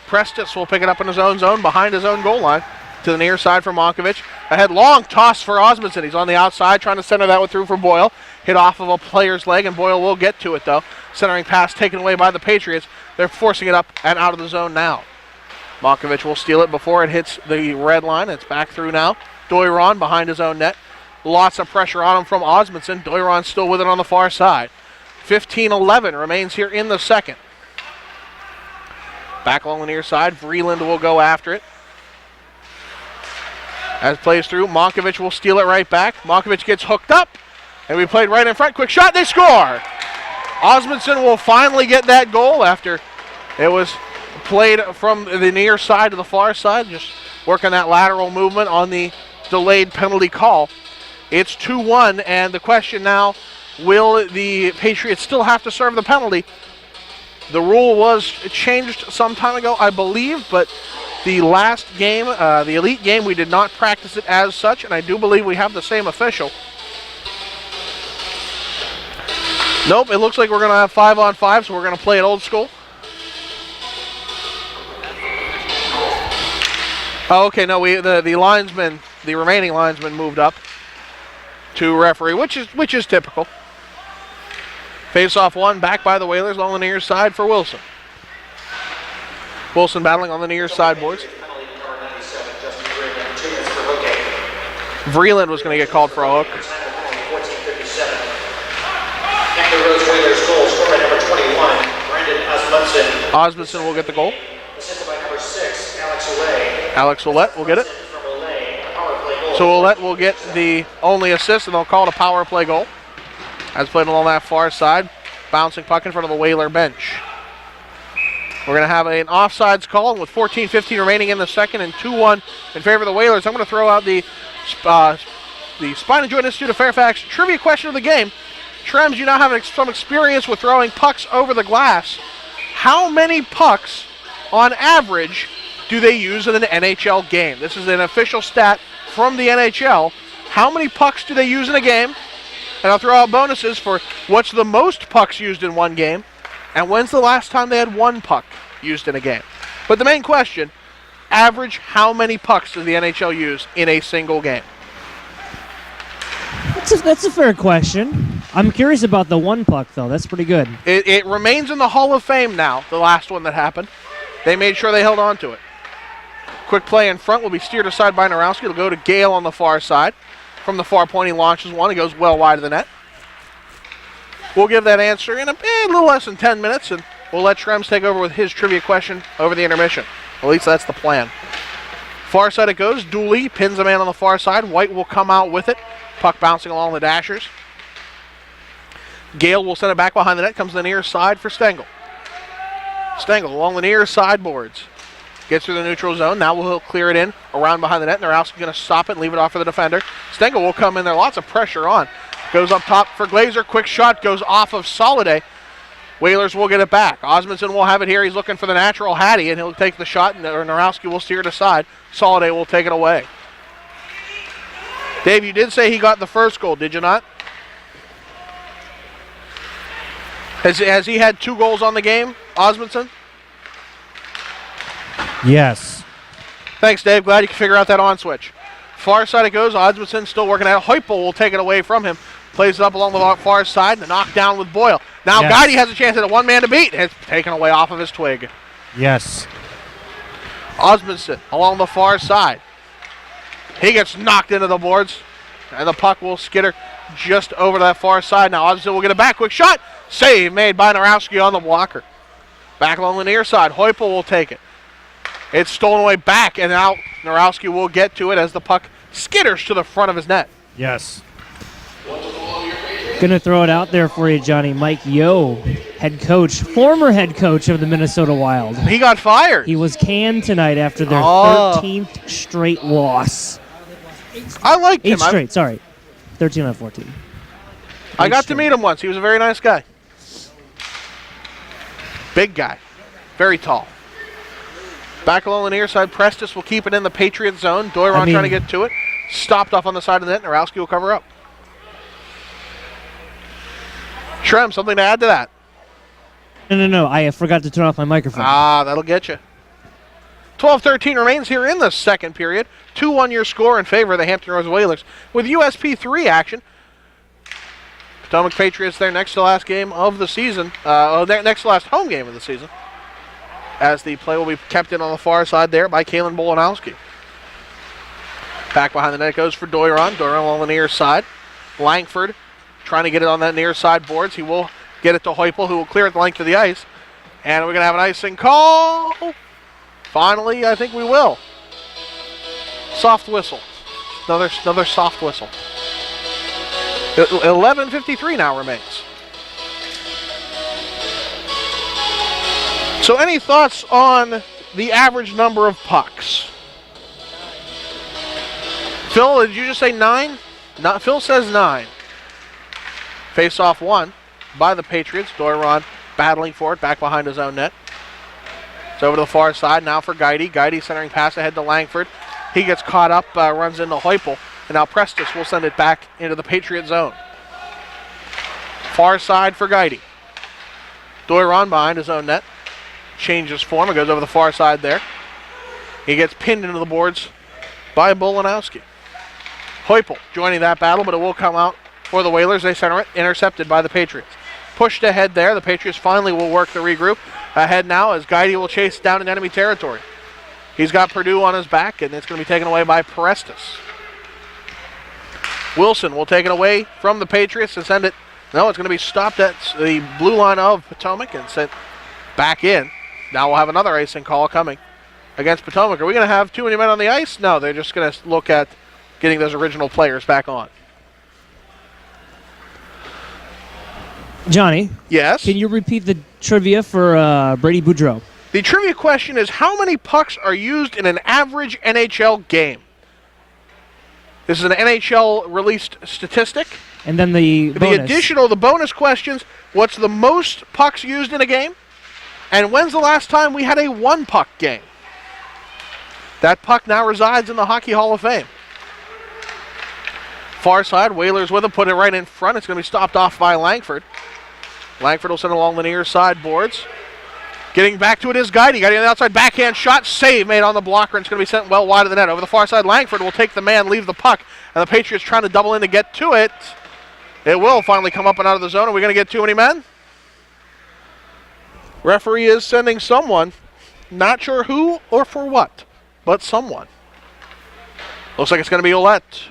Prestis will pick it up in his own zone, behind his own goal line, to the near side for Moncovich. Ahead, long toss for Osmundson. He's on the outside, trying to center that one through for Boyle. Hit off of a player's leg, and Boyle will get to it, though. Centering pass taken away by the Patriots. They're forcing it up and out of the zone now. Moncovich will steal it before it hits the red line. It's back through now. Doiron behind his own net. Lots of pressure on him from Osmundson. Doiron still with it on the far side. 15-11 remains here in the second. Back along the near side, Vreeland will go after it. As plays through, Moncovich will steal it right back. Moncovich gets hooked up, and we played right in front. Quick shot, they score! Osmundson will finally get that goal after it was played from the near side to the far side, just working that lateral movement on the delayed penalty call. It's 2-1, and the question now, will the Patriots still have to serve the penalty? The rule was changed some time ago, I believe, but the last game, the elite game, we did not practice it as such, and I do believe we have the same official. Nope, it looks like we're going to have 5-on-5, so we're going to play it old school. Oh, okay, no, the linesman, the remaining linesman moved up to referee, which is typical. Face-off one, back by the Whalers on the near side for Wilson. Wilson battling on the near side, boys. Vreeland was going to get called for a hook. 14:57. Hampton Roads Whalers goal scored by number 21, Brandon Osmundson. Osmundson will get the goal. Assisted by number 6, Alex Ouellet. Alex Ouellet will get it. From Ouellet, a power play goal. So Ouellet will get the only assist, and they'll call it a power play goal. As played along that far side, bouncing puck in front of the Whaler bench. We're going to have an offsides call with 14:15 remaining in the second and 2-1 in favor of the Whalers. I'm going to throw out the Spine and Joint Institute of Fairfax trivia question of the game. Trems, you now have some experience with throwing pucks over the glass. How many pucks, on average, do they use in an NHL game? This is an official stat from the NHL. How many pucks do they use in a game? And I'll throw out bonuses for what's the most pucks used in one game, and when's the last time they had one puck used in a game. But the main question, average how many pucks does the NHL use in a single game? That's a fair question. I'm curious about the one puck, though. That's pretty good. It remains in the Hall of Fame now, the last one that happened. They made sure they held on to it. Quick play in front will be steered aside by Narowski. It'll go to Gale on the far side. From the far point, he launches one. He goes well wide of the net. We'll give that answer in a little less than 10 minutes, and we'll let Trems take over with his trivia question over the intermission. At least that's the plan. Far side it goes. Dooley pins a man on the far side. White will come out with it. Puck bouncing along the dashers. Gale will send it back behind the net. Comes to the near side for Stengel. Stengel along the near side boards. Gets through the neutral zone. Now he'll clear it in around behind the net. Narowski's going to stop it and leave it off for the defender. Stengel will come in there. Lots of pressure on. Goes up top for Glazer. Quick shot goes off of Soliday. Whalers will get it back. Osmundson will have it here. He's looking for the natural Hattie, and he'll take the shot, and Narowski will steer it aside. Soliday will take it away. Dave, you did say he got the first goal, did you not? Has he had 2 goals on the game, Osmundson? Yes. Thanks, Dave. Glad you can figure out that on switch. Far side it goes. Osmundson still working at it. Heupel will take it away from him. Plays it up along the far side and a knockdown with Boyle. Now Yes. Guidi has a chance at a one-man to beat. It's taken away off of his twig. Yes. Osmundson along the far side. He gets knocked into the boards, and the puck will skitter just over that far side. Now Osmundson will get it back. Quick shot. Save made by Narowski on the blocker. Back along the near side. Heupel will take it. It's stolen away back, and now Narowski will get to it as the puck skitters to the front of his net. Yes. Gonna throw it out there for you, Johnny. Mike Yo, head coach, former head coach of the Minnesota Wild. He got fired. He was canned tonight after their 13th straight loss. I liked him. 8 straight, sorry. 13 out of 14. I got to straight. meet him once. He was a very nice guy. Big guy. Very tall. Back along the near side, Prestis will keep it in the Patriots zone. Doiron trying to get to it. Stopped off on the side of the net. Narowski will cover up. Trem, something to add to that? No. I forgot to turn off my microphone. That'll get you. 12:13 remains here in the second period. 2-1 your score in favor of the Hampton Roads Whalers. With USP3 action. Potomac Patriots their next to last game of the season. Next to last home game of the season. As the play will be kept in on the far side there by Kalen Bolanowski. Back behind the net goes for Doiron. Doiron along the near side. Langford trying to get it on that near side boards. He will get it to Heupel, who will clear it the length of the ice. And we're going to have an icing call. Finally, I think we will. Soft whistle. Another soft whistle. 11:53 now remains. So any thoughts on the average number of pucks? Phil, did you just say 9? Phil says 9. Face-off won by the Patriots. Doiron battling for it back behind his own net. It's over to the far side now for Guidi. Guidi centering pass ahead to Langford. He gets caught up, runs into Heupel. And now Prestis will send it back into the Patriot zone. Far side for Guidi. Doiron behind his own net. Changes form and goes over the far side there. He gets pinned into the boards by Bolanowski. Heupel joining that battle, but it will come out for the Whalers. They center it, intercepted by the Patriots. Pushed ahead there. The Patriots finally will work the regroup. Ahead now as Guidi will chase down in enemy territory. He's got Purdue on his back, and it's going to be taken away by Prestis. Wilson will take it away from the Patriots and send it. No, it's going to be stopped at the blue line of Potomac and sent back in. Now we'll have another icing call coming against Potomac. Are we going to have too many men on the ice? No, they're just going to look at getting those original players back on. Johnny? Yes? Can you repeat the trivia for Brady Boudreau? The trivia question is, how many pucks are used in an average NHL game? This is an NHL-released statistic. And then the bonus. The bonus questions, what's the most pucks used in a game? And when's the last time we had a one-puck game? That puck now resides in the Hockey Hall of Fame. Far side, Whalers with it, put it right in front. It's going to be stopped off by Langford. Langford will send it along the near side boards. Getting back to it is Guidi. Guidi on the outside, backhand shot, save made on the blocker, and it's going to be sent well wide of the net. Over the far side, Langford will take the man, leave the puck, and the Patriots trying to double in to get to it. It will finally come up and out of the zone. Are we going to get too many men? Referee is sending someone, not sure who or for what, but someone. Looks like it's going to be Ouellet.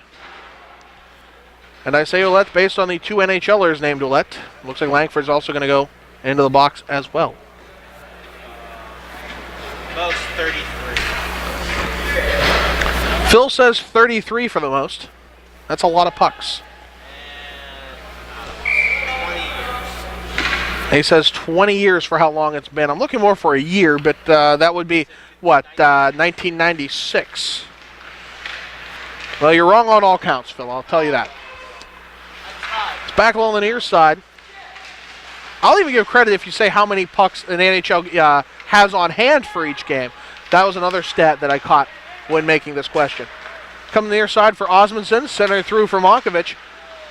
And I say Ouellet based on the two NHLers named Ouellet. Looks like Langford's also going to go into the box as well. Most 33. Phil says 33 for the most. That's a lot of pucks. 20 years. He says 20 years for how long it's been. I'm looking more for a year, but that would be, 1996. Well, you're wrong on all counts, Phil. I'll tell you that. It's back along the near side. I'll even give credit if you say how many pucks an NHL has on hand for each game. That was another stat that I caught when making this question. Coming to the near side for Osmundson, center through for Moncovich.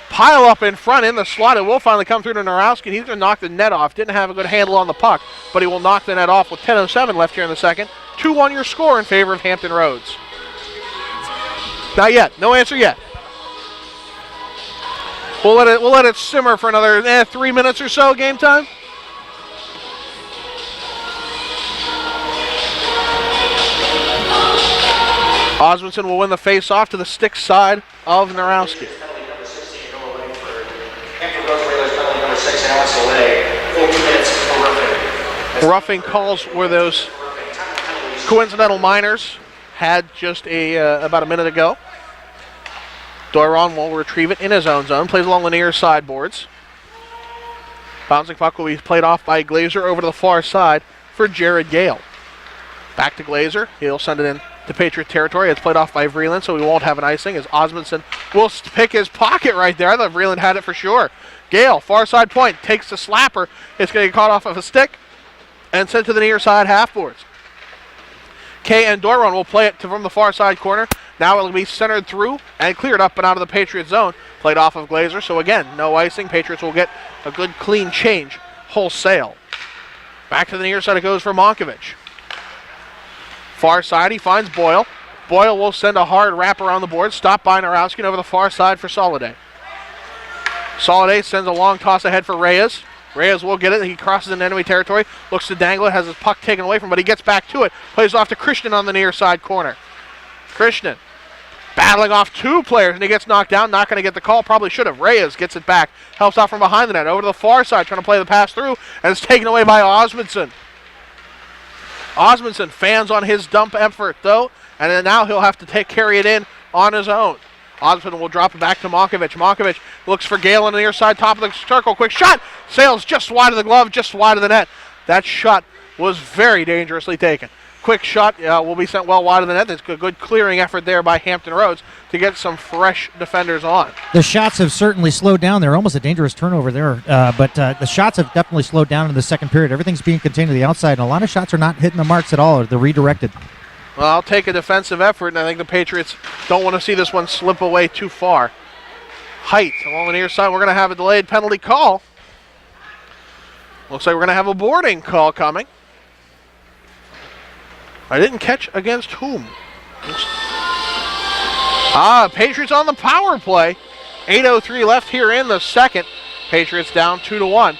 Pile up in front in the slot. It will finally come through to Narowski. He's going to knock the net off. Didn't have a good handle on the puck, but he will knock the net off with 10:07 left here in the second. 2-1 your score in favor of Hampton Roads. Not yet. No answer yet. We'll let it simmer for another 3 minutes or so. Game time. Osmundson will win the face-off to the stick side of Narowski. Roughing calls were those coincidental minors had just about a minute ago. Doiron will retrieve it in his own zone. Plays along the near sideboards. Bouncing puck will be played off by Glazer over to the far side for Jared Gale. Back to Glazer. He'll send it in to Patriot territory. It's played off by Vreeland, so we won't have an icing as Osmundson will pick his pocket right there. I thought Vreeland had it for sure. Gale, far side point, takes the slapper. It's going to get caught off of a stick and sent to the near side half boards. Kaye and Doiron will play it from the far side corner. Now it'll be centered through and cleared up and out of the Patriot zone. Played off of Glazer, so again, no icing. Patriots will get a good clean change wholesale. Back to the near side it goes for Moncovich. Far side, he finds Boyle. Boyle will send a hard wrap around the board. Stopped by Narowski and over the far side for Soliday. Soliday sends a long toss ahead for Reyes. Reyes will get it. He crosses into enemy territory. Looks to dangle it. Has his puck taken away from him, but he gets back to it. Plays off to Christian on the near side corner. Christian battling off two players, and he gets knocked down. Not going to get the call. Probably should have. Reyes gets it back. Helps out from behind the net. Over to the far side, trying to play the pass through, and it's taken away by Osmundson. Osmundson fans on his dump effort, though, and then now he'll have to carry it in on his own. Osmundson will drop it back to Moncovich. Moncovich looks for Gale on the near side, top of the circle. Quick shot. Sails just wide of the glove, just wide of the net. That shot was very dangerously taken. Quick shot will be sent well wide of the net. That's a good clearing effort there by Hampton Roads to get some fresh defenders on. The shots have certainly slowed down. They're almost a dangerous turnover there, but the shots have definitely slowed down in the second period. Everything's being contained to the outside, and a lot of shots are not hitting the marks at all. They're redirected. Well, I'll take a defensive effort, and I think the Patriots don't want to see this one slip away too far. Height along the near side. We're going to have a delayed penalty call. Looks like we're going to have a boarding call coming. I didn't catch against whom. Patriots on the power play. 8:03 left here in the second. Patriots down 2-1.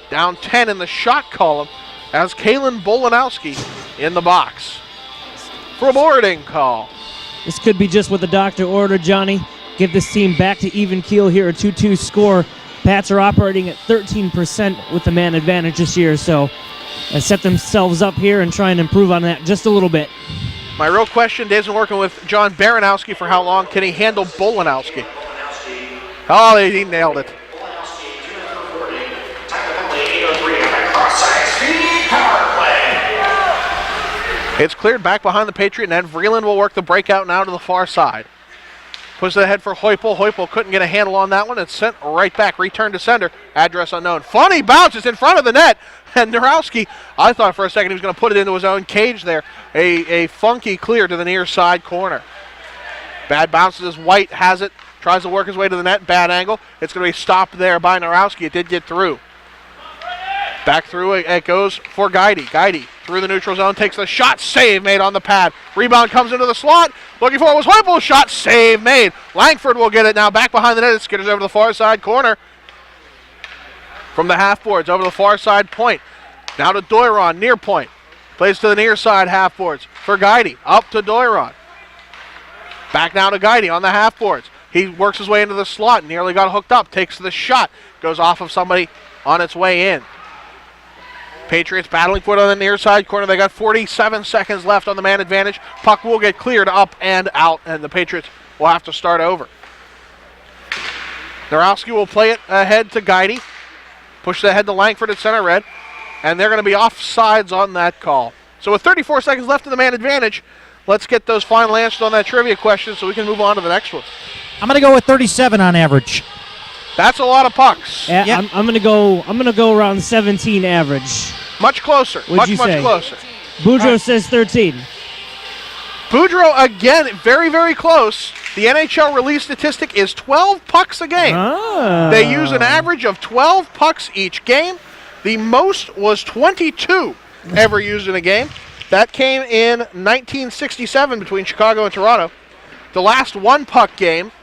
Down 10 in the shot column as Kalen Bolanowski in the box for a boarding call. This could be just what the doctor ordered, Johnny. get this team back to even keel here, a 2-2 score. Pats are operating at 13% with the man advantage this year, so they set themselves up here and try and improve on that just a little bit. My real question, Dave's been working with John Baranowski for how long? Can he handle Bolanowski? Oh, he nailed it. It's cleared back behind the Patriot net. Vreeland will work the breakout now to the far side. Pushes it ahead for Heupel. Heupel couldn't get a handle on that one. It's sent right back. Return to sender. Address unknown. Funny bounce. It's in front of the net. And Dorowski, I thought for a second he was going to put it into his own cage there. A funky clear to the near side corner. Bad bounces as White has it. Tries to work his way to the net. Bad angle. It's going to be stopped there by Dorowski. It did get through. Back through it goes for Guidi. Guidi through the neutral zone, takes the shot, save made on the pad. Rebound comes into the slot. Looking for it was Heupel. Shot, save made. Langford will get it now back behind the net. It skitters over to the far side corner. From the half boards over the far side point. Now to Doiron, near point. Plays to the near side half boards for Guidi. Up to Doiron. Back now to Guidi on the half boards. He works his way into the slot, nearly got hooked up, takes the shot, goes off of somebody on its way in. Patriots battling for it on the near side corner. They got 47 seconds left on the man advantage. Puck will get cleared up and out, and the Patriots will have to start over. Dorowski will play it ahead to Guidi. Push it ahead to Langford at center red, and they're going to be offsides on that call. So with 34 seconds left in the man advantage, let's get those final answers on that trivia question so we can move on to the next one. I'm going to go with 37 on average. That's a lot of pucks. Yeah, yep. I'm gonna go around 17 average. Much closer. What'd you say? Closer. Boudreaux says 13. Boudreaux, again, very, very close. The NHL release statistic is 12 pucks a game. Oh. They use an average of 12 pucks each game. The most was 22 ever used in a game. That came in 1967 between Chicago and Toronto. The last one puck game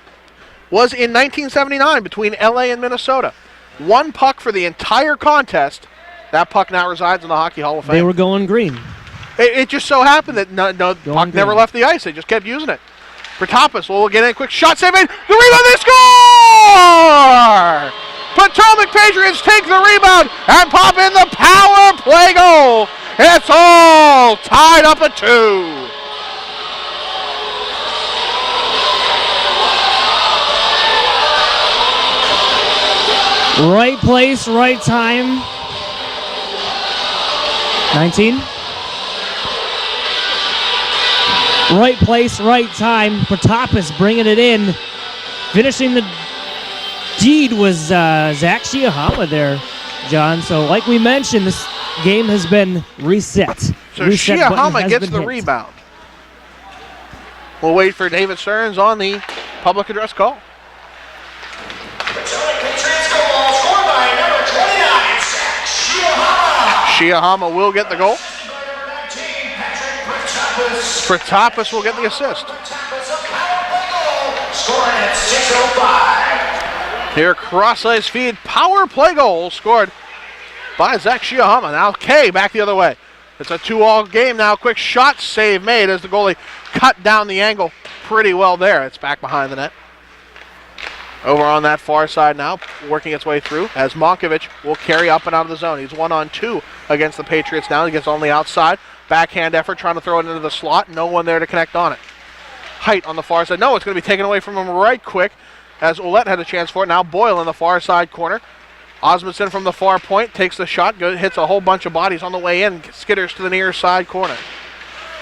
was in 1979 between LA and Minnesota. One puck for the entire contest. That puck now resides in the Hockey Hall of Fame. They were going green. It just so happened that the puck never left the ice. They just kept using it. Pratapas will get in, quick shot, save made. The rebound, they score! Potomac Patriots take the rebound and pop in the power play goal. It's all tied up at 2. Right place, right time. 19. Right place, right time. Pratapas bringing it in. Finishing the deed was Zach Shiohama there, John. So like we mentioned, this game has been reset. So Shiohama gets the rebound. We'll wait for David Stearns on the public address call. Shiohama will get the goal. Pratapas will get the assist. Here, cross-ice feed, power play goal scored by Zach Shiohama. Now Kaye back the other way. It's a 2-all game now. Quick shot save made as the goalie cut down the angle pretty well there. It's back behind the net. Over on that far side now, working its way through as Moncovich will carry up and out of the zone. He's 1-on-2 against the Patriots now. He gets on the outside. Backhand effort, trying to throw it into the slot. No one there to connect on it. Height on the far side. No, it's going to be taken away from him right quick as Ouellet had a chance for it. Now Boyle in the far side corner. Osmundson from the far point takes the shot, hits a whole bunch of bodies on the way in, skitters to the near side corner.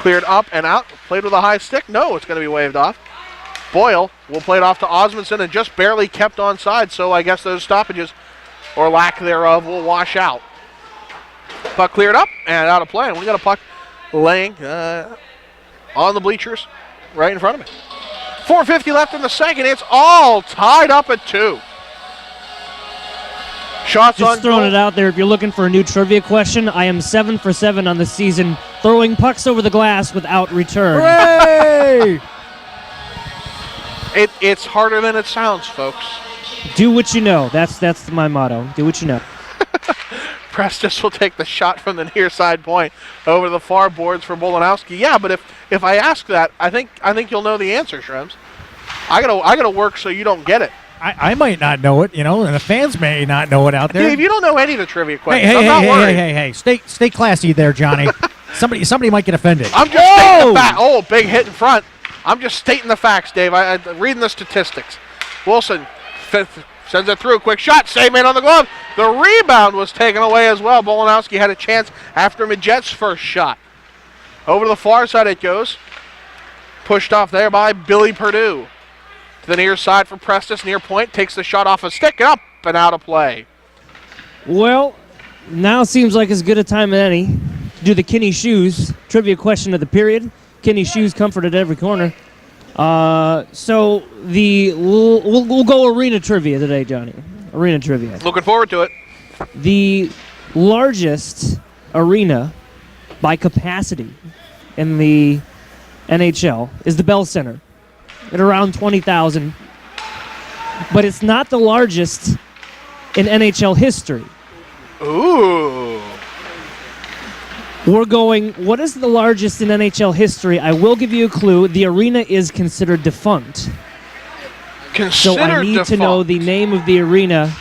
Cleared up and out. Played with a high stick. No, it's going to be waved off. Boyle will play it off to Osmundson and just barely kept onside, so I guess those stoppages, or lack thereof, will wash out. Puck cleared up and out of play, and we got a puck laying on the bleachers right in front of me. 4:50 left in the second. It's all tied up at 2. Shots on Just throwing goal. it out there. If you're looking for a new trivia question, I am 7 for 7 on the season, throwing pucks over the glass without return. Hooray! It's harder than it sounds, folks. Do what you know. That's my motto. Do what you know. Prestis will take the shot from the near side point over the far boards for Bolanowski. Yeah, but if I ask that, I think you'll know the answer, Shrems. I gotta work so you don't get it. I might not know it, and the fans may not know it out there. Dave, you don't know any of the trivia questions. Hey, I'm not worried. hey. Stay classy there, Johnny. Somebody might get offended. I'm just stating the fact. Oh, big hit in front. I'm just stating the facts, Dave. I'm reading the statistics. Wilson sends it through. Quick shot. Save made on the glove. The rebound was taken away as well. Bolanowski had a chance after Midgette's first shot. Over to the far side it goes. Pushed off there by Billy Perdue. To the near side for Prestis. Near point. Takes the shot off a stick. Up and out of play. Well, now seems like as good a time as any to do the Kinney Shoes trivia question of the period. Kinney Shoes comfort at every corner. So we'll go arena trivia today, Johnny. Arena trivia. Looking forward to it. The largest arena by capacity in the NHL is the Bell Center at around 20,000. But it's not the largest in NHL history. Ooh. We're going, what is the largest in NHL history? I will give you a clue. The arena is considered defunct. So I need to know the name of the arena.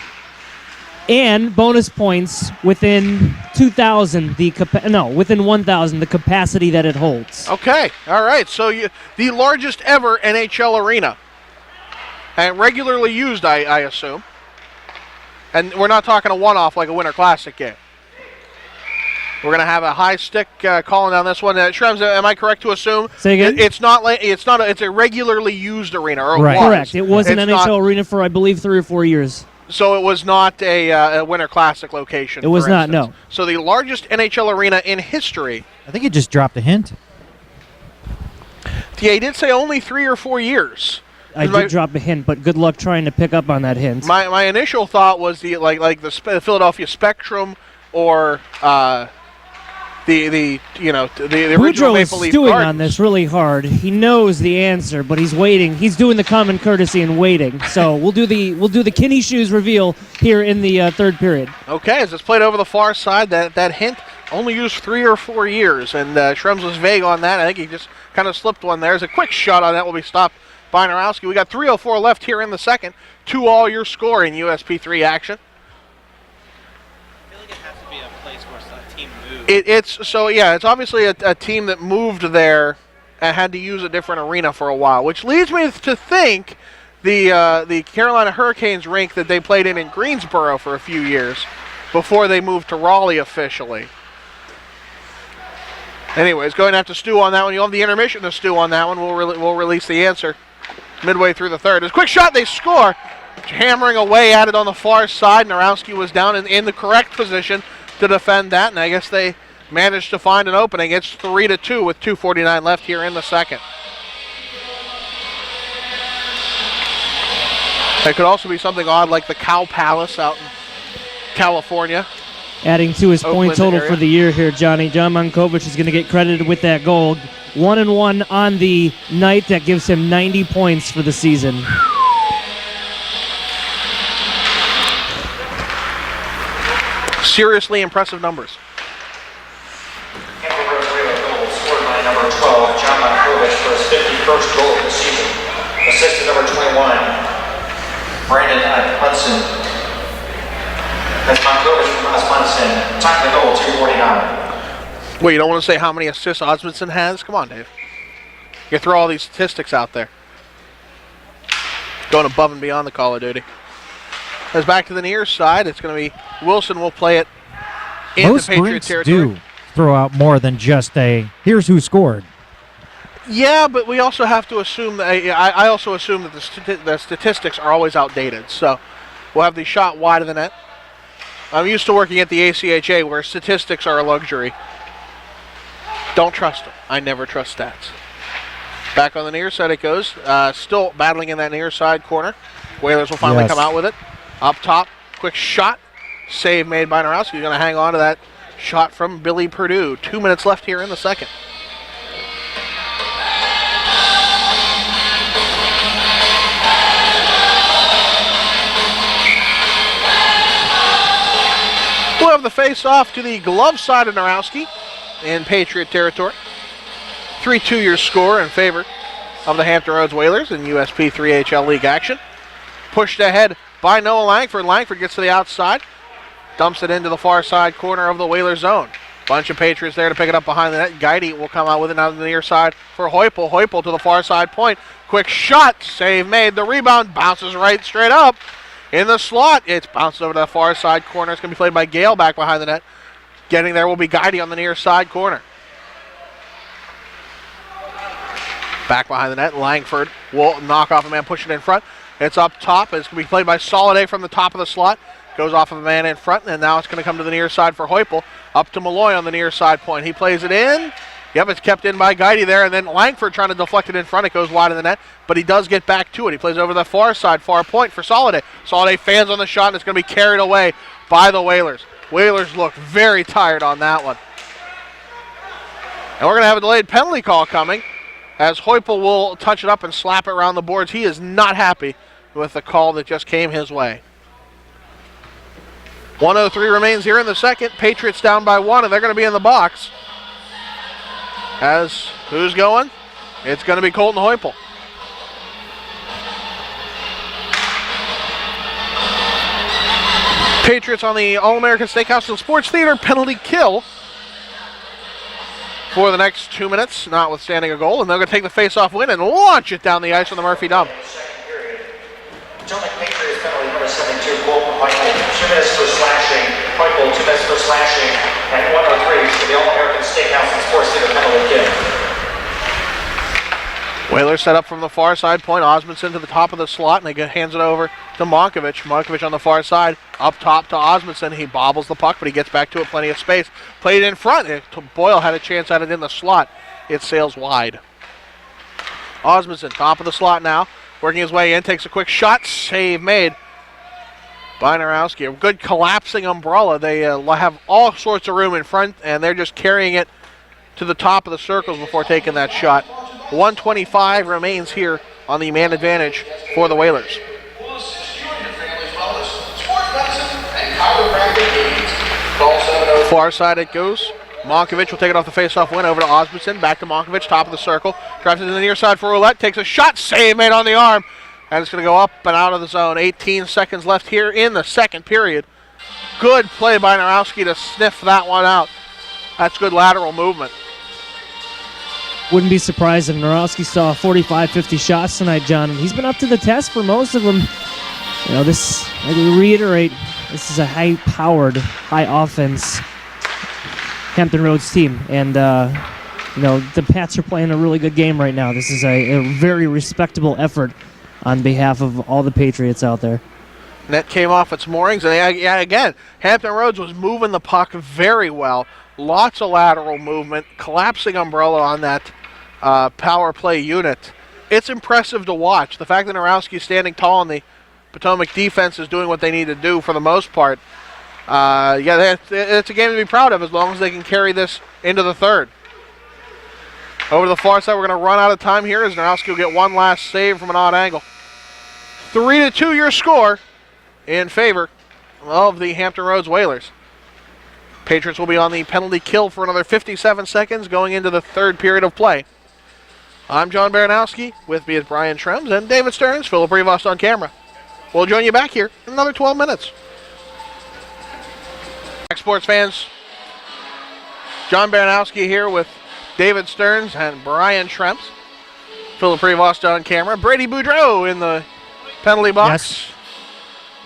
And bonus points within 2,000, within 1,000, the capacity that it holds. Okay, all right. So the largest ever NHL arena. And regularly used, I assume. And we're not talking a one-off like a Winter Classic game. We're going to have a high stick calling down this one. Shrems, am I correct to assume? Say again? It's a regularly used arena. Or Right. Correct. It was an NHL arena for, I believe, 3 or 4 years. So it was not a Winter Classic location. It was for not, instance. no. So the largest NHL arena in history. I think you just dropped a hint. Yeah, he did say only 3 or 4 years. I did drop a hint, but good luck trying to pick up on that hint. My initial thought was the Philadelphia Spectrum or the original Boudreaux is Maple Leaf stewing Gardens. on this really hard. He knows the answer, but he's waiting. He's doing the common courtesy and waiting. So we'll do the Kinney Shoes reveal here in the third period. Okay, as it's played over the far side, that hint only used 3 or 4 years, and Shrems was vague on that. I think he just kind of slipped one there. There's a quick shot on that will be stopped by Narowski. We got 3:04 left here in the second. 2-all your score in USP3 action. I feel like it has to be a place where a team moves. It's obviously a team that moved there and had to use a different arena for a while, which leads me to think the Carolina Hurricanes rink that they played in Greensboro for a few years before they moved to Raleigh officially. Anyways, going to have to stew on that one. You'll have the intermission to stew on that one. We'll release the answer midway through the third. As a quick shot, they score. Hammering away at it on the far side. Narowski was down in the correct position to defend that, and I guess they managed to find an opening. It's 3-2 with 2:49 left here in the second. It could also be something odd like the Cow Palace out in California. Adding to his Oakland point total area. for the year here, Johnny. John Moncovich is going to get credited with that goal. 1-1 on the night. That gives him 90 points for the season. Seriously impressive numbers. Hampton Road Relay goal scored by number 12, John Moncovich, for his 51st goal of the season. Assisted number 21, Brandon Hudson. That's Moncovich from Osmundson. Time to goal, 2:49. Wait, you don't want to say how many assists Osmundson has? Come on, Dave. You throw all these statistics out there. Going above and beyond the Call of Duty. As back to the near side, it's going to be Wilson will play it in Most the Patriot rinks territory. do throw out more than just a, here's who scored. Yeah, but we also have to assume that I also assume that the statistics are always outdated. So we'll have the shot wide of the net. I'm used to working at the ACHA where statistics are a luxury. Don't trust them. I never trust stats. Back on the near side it goes. Still battling in that near side corner. Whalers will finally come out with it. Up top, quick shot. Save made by Narowski. He's going to hang on to that shot from Billy Perdue. 2 minutes left here in the second. We'll have the face-off to the glove side of Narowski in Patriot territory. 3-2 your score in favor of the Hampton Roads Whalers in USP3 HL League action. Pushed ahead by Noah Langford. Langford gets to the outside, dumps it into the far side corner of the Whaler zone. Bunch of Patriots there to pick it up behind the net. Guidi will come out with it out on the near side for Heupel. Heupel to the far side point. Quick shot. Save made. The rebound bounces right straight up in the slot. It's bounced over to the far side corner. It's going to be played by Gale back behind the net. Getting there will be Guidi on the near side corner. Back behind the net. Langford will knock off a man, push it in front. It's up top. It's going to be played by Soliday from the top of the slot. Goes off of a man in front, and now it's going to come to the near side for Heupel. Up to Meloy on the near side point. He plays it in. Yep, it's kept in by Guidi there, and then Langford trying to deflect it in front. It goes wide of the net, but he does get back to it. He plays over the far side, far point for Soliday. Soliday fans on the shot, and it's going to be carried away by the Whalers. Whalers look very tired on that one. And we're going to have a delayed penalty call coming, as Heupel will touch it up and slap it around the boards. He is not happy with the call that just came his way. 1:03 remains here in the second. Patriots down by 1, and they're going to be in the box. As who's going? It's going to be Colton Heupel. Patriots on the All-American Steakhouse and Sports Theater penalty kill for the next 2 minutes, notwithstanding a goal, and they're going to take the face-off win and launch it down the ice on the Murphy dump. Potomac Patriots penalty number 72, Colton Heupel, 2 minutes for slashing. Heupel, 2 minutes for slashing, and 1:03 for the All-American Steakhouse and Sports Theater penalty kill. Whalers set up from the far side point. Osmundson to the top of the slot, and he hands it over to Moncovich. Moncovich on the far side, up top to Osmundson. He bobbles the puck, but he gets back to it, plenty of space. Played in front. Boyle had a chance at it in the slot. It sails wide. Osmundson, top of the slot now. Working his way in, takes a quick shot. Save made by Bolanowski. A good collapsing umbrella. They have all sorts of room in front, and they're just carrying it to the top of the circles before taking that shot. 1:25 remains here on the man advantage for the Whalers. Far side it goes. Moncovich will take it off the face-off win over to Osmundson. Back to Moncovich, top of the circle. Drives it to the near side for Ouellet. Takes a shot. Save made on the arm. And it's going to go up and out of the zone. 18 seconds left here in the second period. Good play by Bolanowski to sniff that one out. That's good lateral movement. Wouldn't be surprised if Bolanowski saw 45-50 shots tonight, John. And he's been up to the test for most of them. You know, this, I reiterate, this is a high-powered, high-offense Hampton Roads team, and the Pats are playing a really good game right now. This is a very respectable effort on behalf of all the Patriots out there. Net came off its moorings, and again, Hampton Roads was moving the puck very well. Lots of lateral movement, collapsing umbrella on that power play unit. It's impressive to watch. The fact that Bolanowski is standing tall and the Potomac defense is doing what they need to do for the most part. It's a game to be proud of as long as they can carry this into the third. Over to the far side, we're going to run out of time here as Bolanowski will get one last save from an odd angle. 3-2 your score in favor of the Hampton Roads Whalers. Patriots will be on the penalty kill for another 57 seconds going into the third period of play. I'm John Bolanowski. With me is Brian Trems and David Stearns. Philip Prevost on camera. We'll join you back here in another 12 minutes. Sports fans, John Bolanowski here with David Stearns and Brian Trems. Philip Prevost on camera. Brady Boudreau in the penalty box,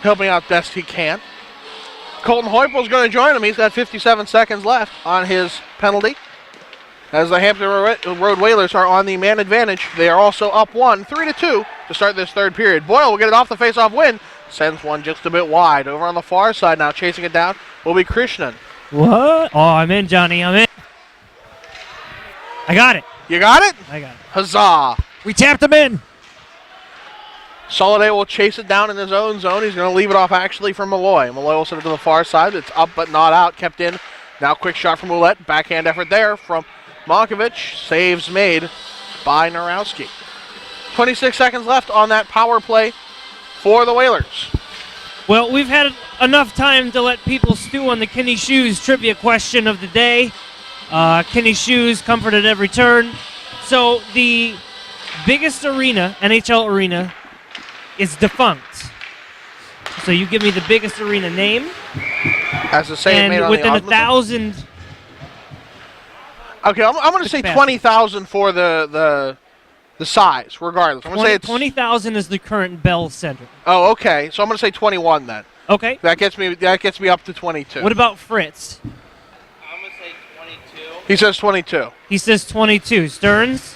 helping out best he can. Colton Heupel is going to join him. He's got 57 seconds left on his penalty. As the Hampton Road Whalers are on the man advantage, they are also up 3-2 to start this third period. Boyle will get it off the face-off win. Sends one just a bit wide. Over on the far side now, chasing it down, will be Krishnan. What? Oh, I'm in, Johnny. I'm in. I got it. You got it? I got it. Huzzah. We tapped him in. Soliday will chase it down in his own zone. He's going to leave it off actually for Meloy. Meloy will send it to the far side. It's up but not out. Kept in. Now quick shot from Ouellet. Backhand effort there from Moncovich. Saves made by Bolanowski. 26 seconds left on that power play for the Whalers. Well, we've had enough time to let people stew on the Kenny Shoes trivia question of the day. Kenny Shoes, comfort at every turn. So the biggest arena, NHL arena, is defunct. So you give me the biggest arena name, As the save made and on within the 1,000. Okay, I'm going to say Fast. 20,000 for the size, regardless. I'm going to say it's 20,000 is the current Bell Center. Oh, okay. So I'm going to say 21 then. Okay. That gets me up to 22. What about Fritz? I'm gonna say 22. He says 22. He says 22. Stearns?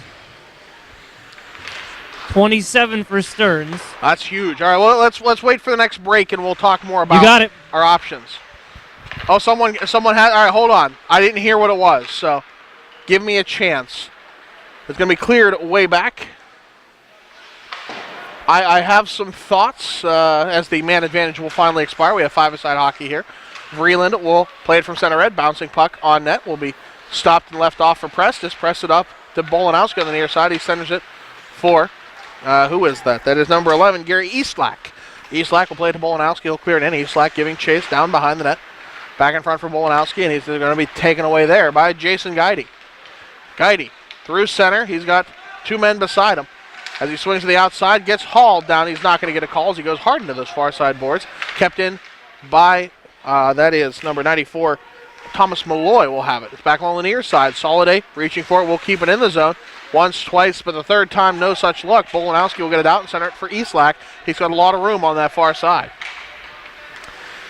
27 for Stearns. That's huge. All right, well let's wait for the next break and we'll talk more about You got it. our options. Oh, someone had. All right, hold on. I didn't hear what it was, so give me a chance. It's going to be cleared way back. I have some thoughts as the man advantage will finally expire. We have five-a-side hockey here. Vreeland will play it from center red. Bouncing puck on net will be stopped and left off for Prestis. Press it up to Bolanowski on the near side. He centers it for, who is that? That is number 11, Gary Eastlack. Eastlack will play it to Bolanowski. He'll clear it in. Eastlack giving chase down behind the net. Back in front for Bolanowski, and he's going to be taken away there by Jason Guidi. Guidi through center. He's got two men beside him. As he swings to the outside, gets hauled down. He's not going to get a call as he goes hard into those far side boards. Kept in by, that is number 94, Thomas Meloy will have it. It's back along the near side. Soliday reaching for it. Will keep it in the zone. Once, twice, but the third time, no such luck. Bolanowski will get it out and center it for Eastlack. He's got a lot of room on that far side.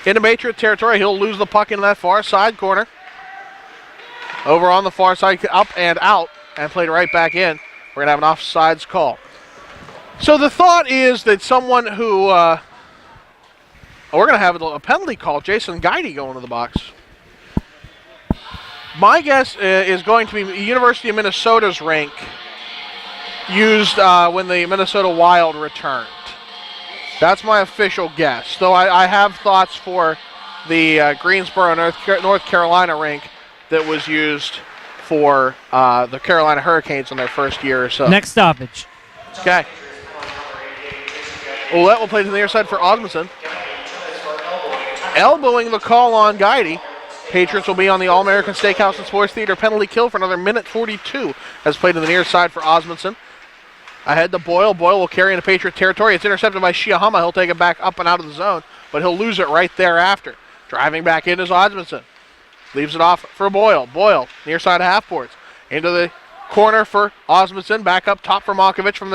Into Patriot territory, he'll lose the puck in that far side corner. Over on the far side, up and out, and played right back in. We're going to have an offsides call. So the thought is that someone who, we're going to have a penalty call. Jason Guidi going to the box. My guess is going to be University of Minnesota's rink used when the Minnesota Wild returned. That's my official guess. Though I have thoughts for the Greensboro, North Carolina rink that was used for the Carolina Hurricanes in their first year or so. Next stoppage. Okay. Ouellet will play to the near side for Osmundson. Elbowing the call on Guidi. Patriots will be on the All-American Steakhouse and Sports Theater penalty kill for another minute 42 as played to the near side for Osmundson. Ahead to Boyle. Boyle will carry into Patriot territory. It's intercepted by Shiohama. He'll take it back up and out of the zone, but he'll lose it right thereafter. Driving back in is Osmundson. Leaves it off for Boyle. Boyle, near side of half boards. Into the corner for Osmundson. Back up top for Moncovich from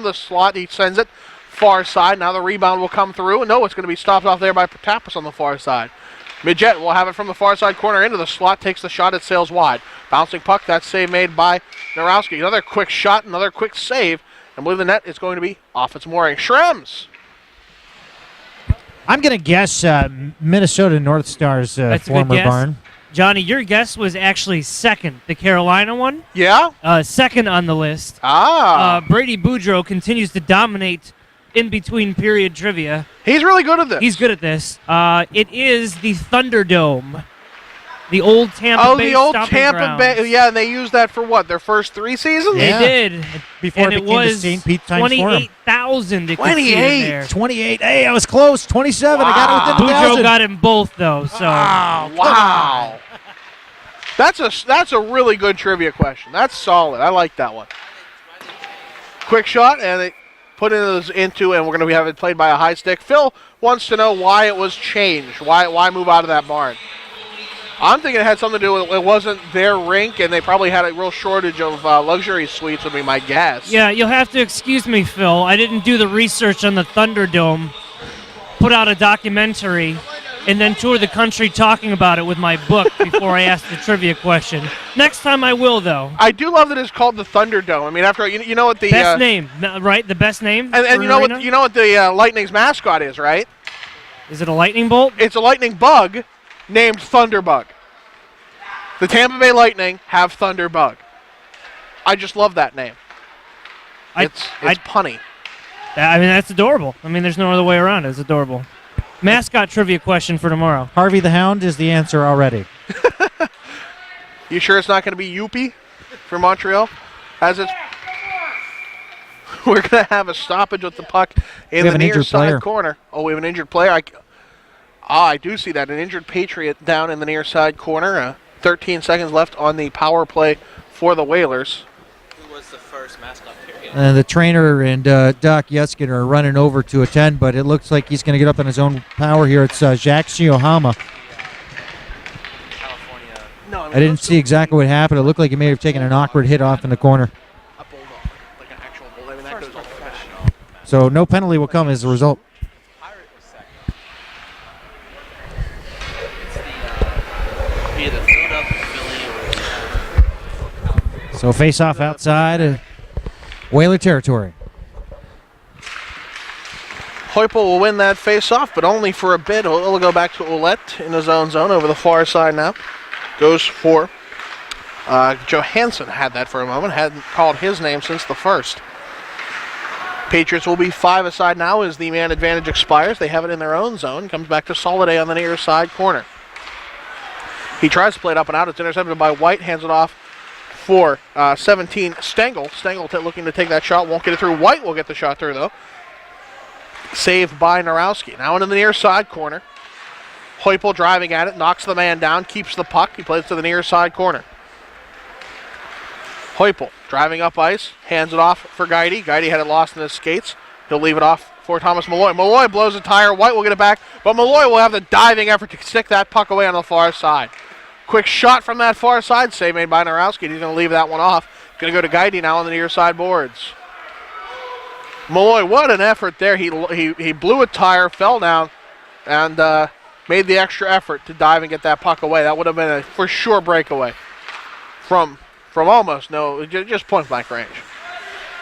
the slot. He sends it far side. Now the rebound will come through. No, it's going to be stopped off there by Pratapas on the far side. Midgette will have it from the far side corner into the slot. Takes the shot. It sails wide. Bouncing puck. That save made by Narowski. Another quick shot. Another quick save. I believe the net is going to be off its mooring. Shrems. I'm going to guess Minnesota North Stars That's a good former guess. barn. Johnny, your guess was actually second. The Carolina one? Yeah? Second on the list. Brady Boudreau continues to dominate in between period trivia. He's really good at this. He's good at this. It is the Thunderdome. The old Tampa Bay the old stomping Tampa grounds. Bay. Yeah, and they used that for what? Their first 3 seasons? They Yeah. did. Before and it became the was St. Pete Times Forum. 28,000 to 28. there. 28. Hey, I was close. 27. I got it within Boudreaux 1,000. got him both, though. So Wow. That's a really good trivia question. That's solid. I like that one. Quick shot, and they put it into, and we're going to have it played by a high stick. Phil wants to know why it was changed. Why move out of that barn? I'm thinking it had something to do with it wasn't their rink, and they probably had a real shortage of luxury suites, would be my guess. yeah, you'll have to excuse me, Phil. I didn't do the research on the Thunderdome. Put out a documentary, and then tour the country talking about it with my book before I asked the trivia question. Next time I will, though. I do love that it's called the Thunderdome. I mean, after you know what the Best name, right? The best name. and for you know arena? what the Lightning's mascot is, right? Is it a lightning bolt? It's a lightning bug named Thunderbug. The Tampa Bay Lightning have Thunderbug. I just love that name. It's punny. I mean, that's adorable. I mean, there's no other way around it. It's adorable. Mascot trivia question for tomorrow. Harvey the Hound is the answer already. You sure it's not going to be Youppi for Montreal? We're going to have a stoppage with the puck in the near side corner. Oh, we have an injured player. I do see that. An injured Patriot down in the near side corner. 13 seconds left on the power play for the Whalers. Who was the first mascot period? The trainer and Doc Yeskin are running over to attend, but it looks like he's going to get up on his own power here. It's Jacques Shiohama. California. I didn't see exactly what happened. It looked like he may have taken an awkward hit off in the corner. A bulldog, like an actual bulldog. I mean, that goes all the way back. So no penalty will come as a result. Pirate was second. It's either Philadelphia, Philly, or So face-off outside Whaler territory. Heupel will win that face-off, but only for a bit. It'll go back to Ouellet in his own zone over the far side now. Goes for Johansen. Had that for a moment. Hadn't called his name since the first. Patriots will be 5 aside now as the man advantage expires. They have it in their own zone. Comes back to Soliday on the near side corner. He tries to play it up and out. It's intercepted by White. Hands it off for 17 Stengel. Stengel looking to take that shot. Won't get it through. White will get the shot through, though. Saved by Narowski. Now into the near side corner. Heupel driving at it. Knocks the man down. Keeps the puck. He plays to the near side corner. Heupel driving up ice. Hands it off for Guidi. Guidi had it lost in his skates. He'll leave it off for Thomas Meloy. Meloy blows a tire. White will get it back. But Meloy will have the diving effort to stick that puck away on the far side. Quick shot from that far side. Save made by Narowski. He's going to leave that one off. Going to go to Guidi now on the near side boards. Meloy, what an effort there. He blew a tire, fell down, and made the extra effort to dive and get that puck away. That would have been a for sure breakaway from almost just point blank range.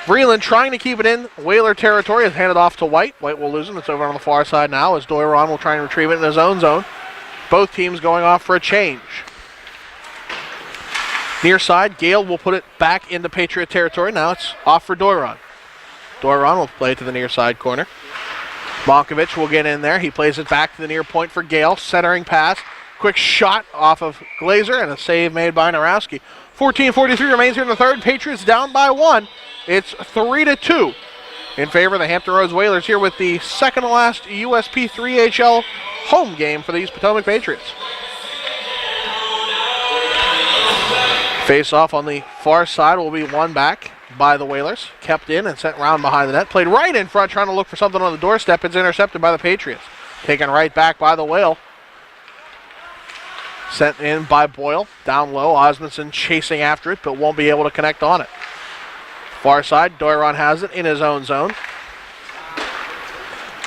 Vreeland trying to keep it in Whaler territory is handed off to White. White will lose him. It's over on the far side now as Doiron will try and retrieve it in his own zone. Both teams going off for a change. Near side, Gale will put it back into Patriot territory. Now it's off for Doiron. Doiron will play to the near side corner. Moncovich will get in there. He plays it back to the near point for Gale. Centering pass. Quick shot off of Glazer and a save made by Narowski. 14:43 remains here in the third. Patriots down by 1. It's 3-2 in favor of the Hampton Roads Whalers here with the second to last USP3 HL home game for these Potomac Patriots. Face off on the far side will be won back by the Whalers. Kept in and sent round behind the net. Played right in front trying to look for something on the doorstep. It's intercepted by the Patriots. Taken right back by the Whale. Sent in by Boyle. Down low. Osmundson chasing after it but won't be able to connect on it. Far side. Doiron has it in his own zone.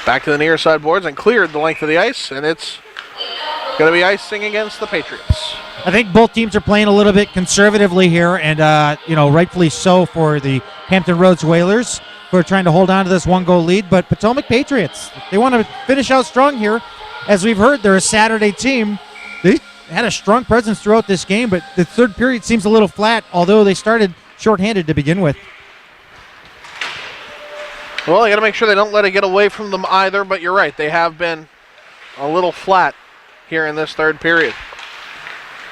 Back to the near side boards and cleared the length of the ice, and it's going to be icing against the Patriots. I think both teams are playing a little bit conservatively here, and rightfully so for the Hampton Roads Whalers, who are trying to hold on to this 1-goal lead. But Potomac Patriots, they want to finish out strong here. As we've heard, they're a Saturday team. They had a strong presence throughout this game, but the third period seems a little flat, although they started shorthanded to begin with. Well, they got to make sure they don't let it get away from them either, but you're right. They have been a little flat here in this third period.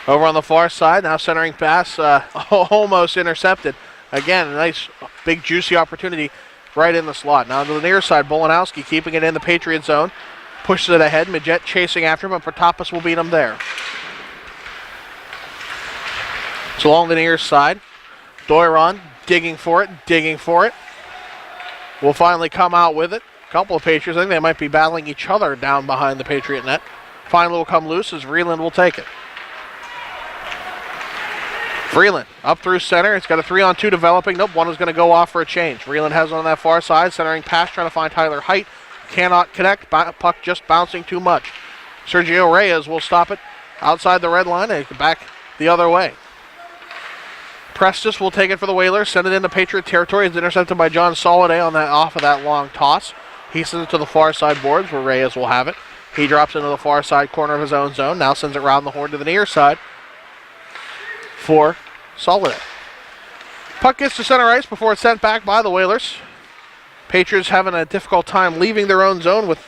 Over on the far side, now centering pass, almost intercepted. Again, a nice, big, juicy opportunity right in the slot. Now to the near side, Bolanowski keeping it in the Patriot zone. Pushes it ahead. Midgette chasing after him, but Pratapas will beat him there. It's along the near side. Doiron digging for it. Will finally come out with it. A couple of Patriots, I think they might be battling each other down behind the Patriot net. Finally will come loose as Vreeland will take it. Vreeland up through center. It's got a 3-on-2 developing. Nope, one is going to go off for a change. Vreeland has it on that far side. Centering pass, trying to find Tyler Height. Cannot connect. Puck just bouncing too much. Sergio Reyes will stop it outside the red line and back the other way. Prestis will take it for the Whalers. Send it into Patriot territory. It's intercepted by John Soliday off of that long toss. He sends it to the far side boards where Reyes will have it. He drops into the far side corner of his own zone. Now sends it around the horn to the near side for Soliday. Puck gets to center ice before it's sent back by the Whalers. Patriots having a difficult time leaving their own zone with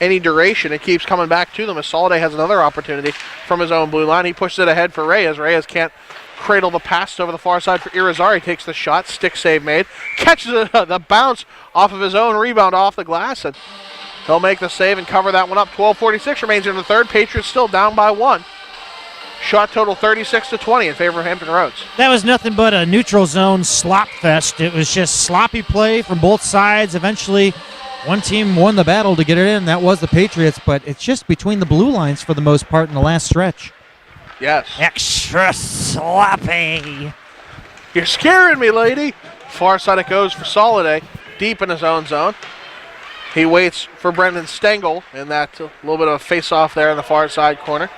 any duration. It keeps coming back to them as Soliday has another opportunity from his own blue line. He pushes it ahead for Reyes. Reyes can't cradle the pass over the far side for Irizarry. Takes the shot. Stick save made. Catches the bounce off of his own rebound off the glass, and he'll make the save and cover that one up. 12:46 remains in the third. Patriots still down by 1. Shot total 36-20 in favor of Hampton Roads. That was nothing but a neutral zone slop fest. It was just sloppy play from both sides. Eventually, one team won the battle to get it in. That was the Patriots, but it's just between the blue lines for the most part in the last stretch. Yes. Extra sloppy. You're scaring me, lady. Far side it goes for Soliday, deep in his own zone. He waits for Brendan Stengel, and that's a little bit of a face-off there in the far side corner.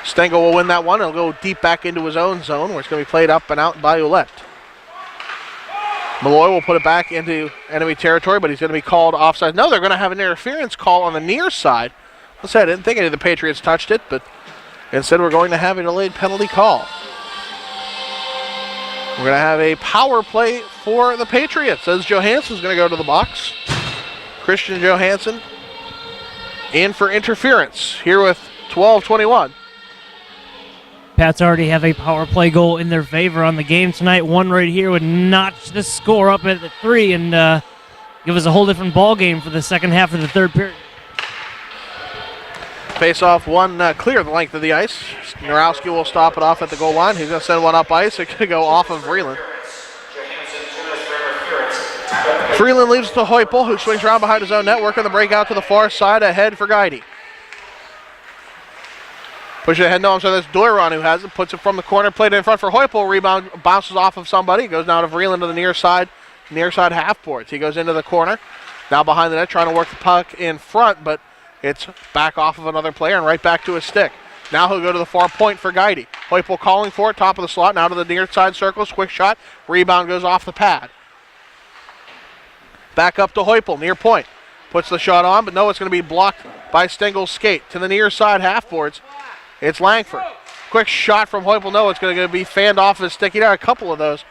Stengel will win that one. He'll go deep back into his own zone, where it's going to be played up and out by Ouellet. Meloy will put it back into enemy territory, but he's going to be called offside. No, they're going to have an interference call on the near side. Let's say I didn't think any of the Patriots touched it, but instead we're going to have a delayed penalty call. We're going to have a power play for the Patriots as Johansen's going to go to the box. Christian Johansen in for interference here with 12:21. Pats already have a power play goal in their favor on the game tonight. One right here would notch the score up at 3 and give us a whole different ball game for the second half of the third period. Face-off one clear the length of the ice. Narowski will stop it off at the goal line. He's going to send one up ice. It's going to go off of Vreeland. Vreeland leaves to Heupel, who swings around behind his own net, working the breakout to the far side ahead for Guidi. Push it ahead, no, so that's Doiron who has it, puts it from the corner, played it in front for Heupel, rebound bounces off of somebody, goes down to Vreeland to the near side half boards. He goes into the corner, now behind the net, trying to work the puck in front, but it's back off of another player and right back to his stick. Now he'll go to the far point for Guidi. Heupel calling for it, top of the slot, now to the near side circles, quick shot, rebound goes off the pad. Back up to Heupel, near point, puts the shot on, but no, it's going to be blocked by Stengel's skate. To the near side half boards, it's Langford. Quick shot from Heupel. No, it's going to be fanned off his stick. He got a couple of those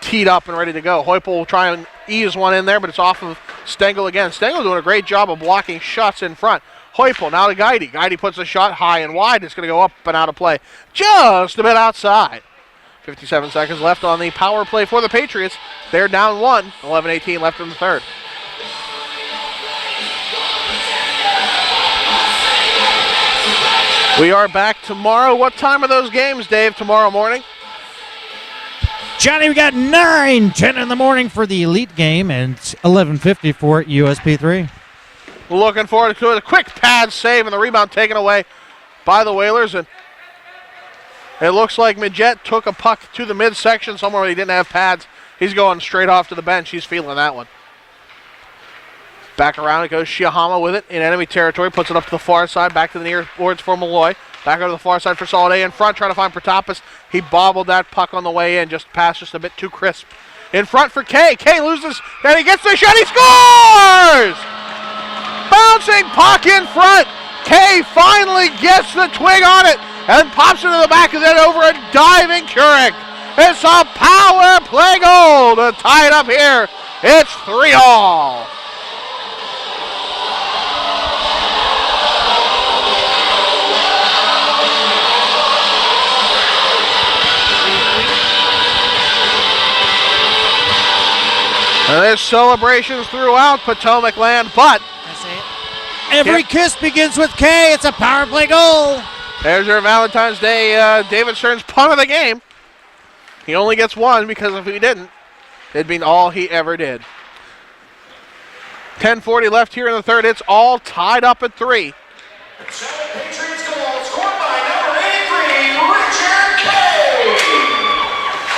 teed up and ready to go. Heupel will try and ease one in there, but it's off of Stengel again. Stengel doing a great job of blocking shots in front. Heupel now to Guidi. Guidi puts the shot high and wide. It's going to go up and out of play. Just a bit outside. 57 seconds left on the power play for the Patriots. They're down 1. 11:18 left in the third. We are back tomorrow. What time are those games, Dave, tomorrow morning? Johnny, we got 9:10 in the morning for the elite game and 11:50 for USP3. Looking forward to it. A quick pad save and the rebound taken away by the Whalers. And it looks like Midgette took a puck to the midsection somewhere where he didn't have pads. He's going straight off to the bench. He's feeling that one. Back around it goes Shiohama with it in enemy territory. Puts it up to the far side. Back to the near boards for Meloy. Back over to the far side for Soliday in front. Trying to find Pratapas. He bobbled that puck on the way in. Just passed just a bit too crisp. In front for Kaye. Kaye loses. Then he gets the shot. He scores! Bouncing puck in front. Kaye finally gets the twig on it and pops it to the back of the net over a diving Keurig. It's a power play goal to tie it up here. It's 3-all. And there's celebrations throughout Potomac land, but every kiss begins with K. It's a power play goal. There's your Valentine's Day David Stern's punt of the game. He only gets one because if he didn't, it'd be all he ever did. 10:40 left here in the third. It's all tied up at 3. Patriots goal scored by number 83, Richard Kaye.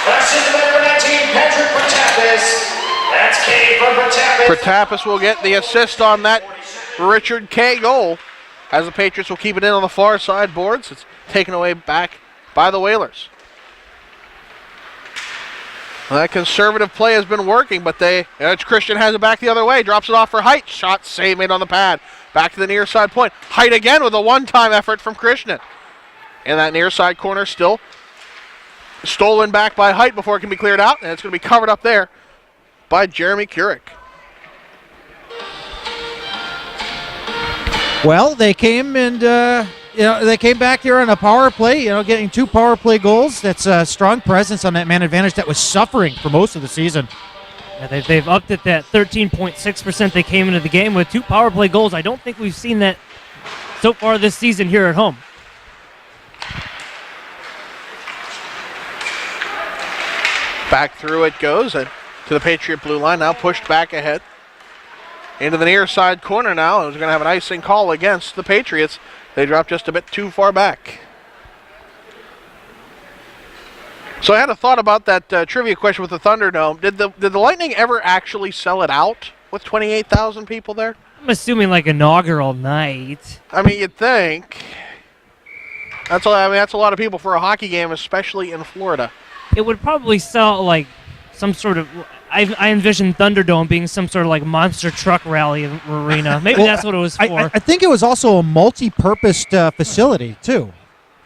That's in number 19, Patrick Pratapas. That's Kaye from Pratapas. Pratapas will get the assist on that Richard Kaye goal as the Patriots will keep it in on the far side boards. It's taken away back by the Whalers. Well, that conservative play has been working, but Christian has it back the other way. Drops it off for Height. Shot save made on the pad. Back to the near side point. Height again with a one-time effort from Christian. And that near side corner still stolen back by Height before it can be cleared out. And it's going to be covered up there by Jeremy Keurig. Well, they came and they came back there on a power play. Getting 2 power play goals. That's a strong presence on that man advantage that was suffering for most of the season. Yeah, they've upped it that 13.6% they came into the game with 2 power play goals. I don't think we've seen that so far this season here at home. Back through it goes and to the Patriot blue line. Now pushed back ahead. Into the near side corner now. They're going to have an icing call against the Patriots. They dropped just a bit too far back. So I had a thought about that trivia question with the Thunderdome. Did the Lightning ever actually sell it out with 28,000 people there? I'm assuming like inaugural night. I mean, you'd think. That's a lot of people for a hockey game, especially in Florida. It would probably sell like some sort of. I envision Thunderdome being some sort of like monster truck rally arena. Maybe that's what it was for. I think it was also a multi-purpose facility too.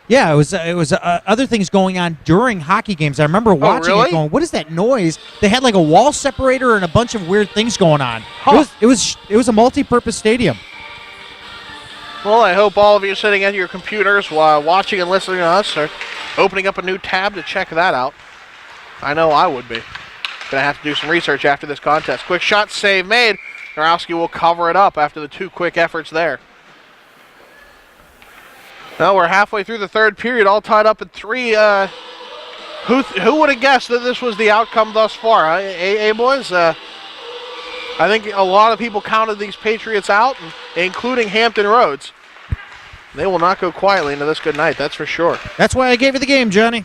Yeah, it was other things going on during hockey games. I remember watching it going, what is that noise? They had like a wall separator and a bunch of weird things going on. Huh. It was a multi-purpose stadium. Well, I hope all of you sitting at your computers while watching and listening to us are opening up a new tab to check that out. I know I would be. Going to have to do some research after this contest. Quick shot save made. Narowski will cover it up after the two quick efforts there. Now we're halfway through the third period, all tied up at 3. Who would have guessed that this was the outcome thus far, huh? Boys? I think a lot of people counted these Patriots out, including Hampton Roads. They will not go quietly into this good night, that's for sure. That's why I gave you the game, Johnny.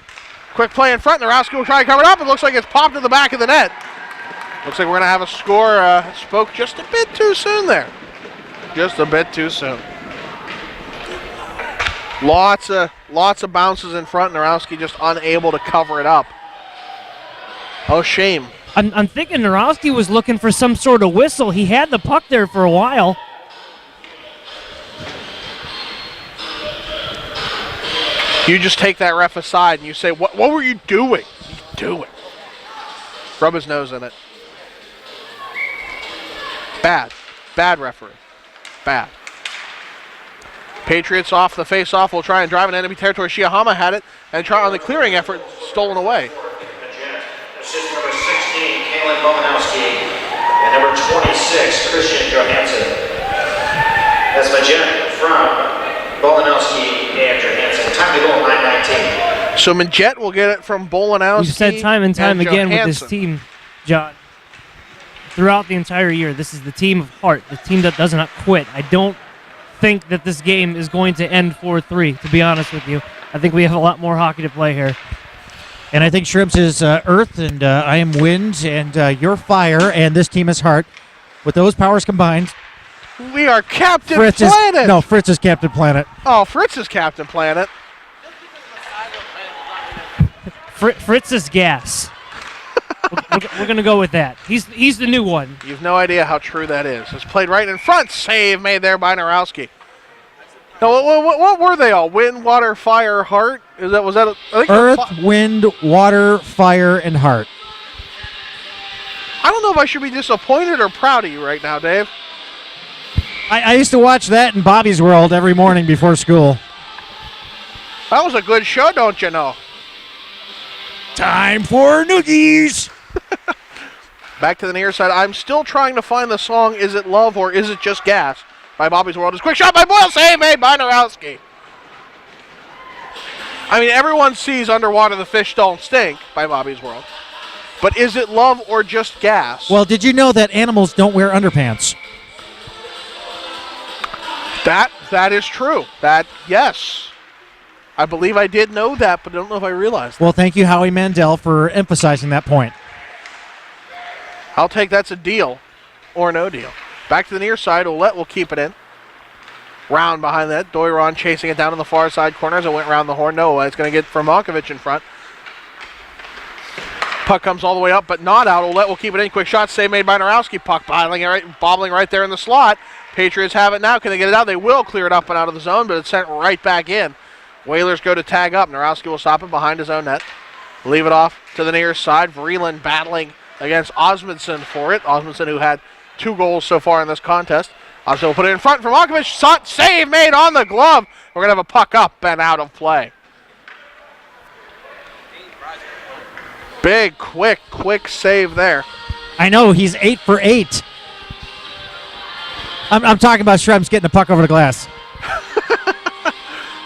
Quick play in front. Narowski will try to cover it up. It looks like it's popped to the back of the net. Looks like we're going to have a score. Spoke just a bit too soon there. Just a bit too soon. Lots of bounces in front. Narowski just unable to cover it up. Oh, shame. I'm thinking Narowski was looking for some sort of whistle. He had the puck there for a while. You just take that ref aside and you say, what were you doing? Do it. Rub his nose in it. Bad referee. Bad. Patriots off the face-off will try and drive in enemy territory. Shiohama had it and try on the clearing effort, stolen away. Assist number 16, Kaye Bolanowski, and number 26, Christian Johansen. That's Midgette from Bolanowski and Johansen. Time to go, 9:19. So Midgette will get it from Bolanowski. We've said time and time again Johansen. with this team, John. Throughout the entire year, this is the team of heart, the team that does not quit. I don't think that this game is going to end 4-3, to be honest with you. I think we have a lot more hockey to play here. And I think Shrimps is earth, and I am wind, and you're fire, and this team is heart. With those powers combined, We are Captain Fritz Planet. Fritz is Captain Planet. Oh, Fritz is Captain Planet. Fritz is gas. We're going to go with that. He's the new one. You've no idea how true that is. It's played right in front. Save made there by Narowski. Now, what were they all? Wind, water, fire, heart? Was that? I think Earth, wind, water, fire, and heart. I don't know if I should be disappointed or proud of you right now, Dave. I used to watch that in Bobby's World every morning before school. That was a good show, don't you know? Time for noogies. Back to the near side. I'm still trying to find the song Is It Love or Is It Just Gas by Bobby's World. It's a quick shot by Boyle. Save made by Narowski. I mean, everyone sees Underwater the Fish Don't Stink by Bobby's World. But is it love or just gas? Well, did you know that animals don't wear underpants? That is true. Yes. I believe I did know that, but I don't know if I realized that. Well, thank you, Howie Mandel, for emphasizing that point. I'll take that's a deal or no deal. Back to the near side. Ouellet will keep it in. Round behind that. Doiron chasing it down in the far side corner as it went around the horn. No, it's going to get from Moncovich in front. Puck comes all the way up, but not out. Ouellet will keep it in. Quick shot save made by Narowski. Puck bobbling right there in the slot. Patriots have it now. Can they get it out? They will clear it up and out of the zone, but it's sent right back in. Whalers go to tag up. Narowski will stop it behind his own net. Leave it off to the near side. Vreeland battling against Osmundson for it. Osmundson, who had 2 goals so far in this contest. Osmundson will put it in front for Moncovich. Save made on the glove. We're going to have a puck up and out of play. Big, quick save there. I know, he's 8 for 8. I'm talking about Shrimps getting the puck over the glass.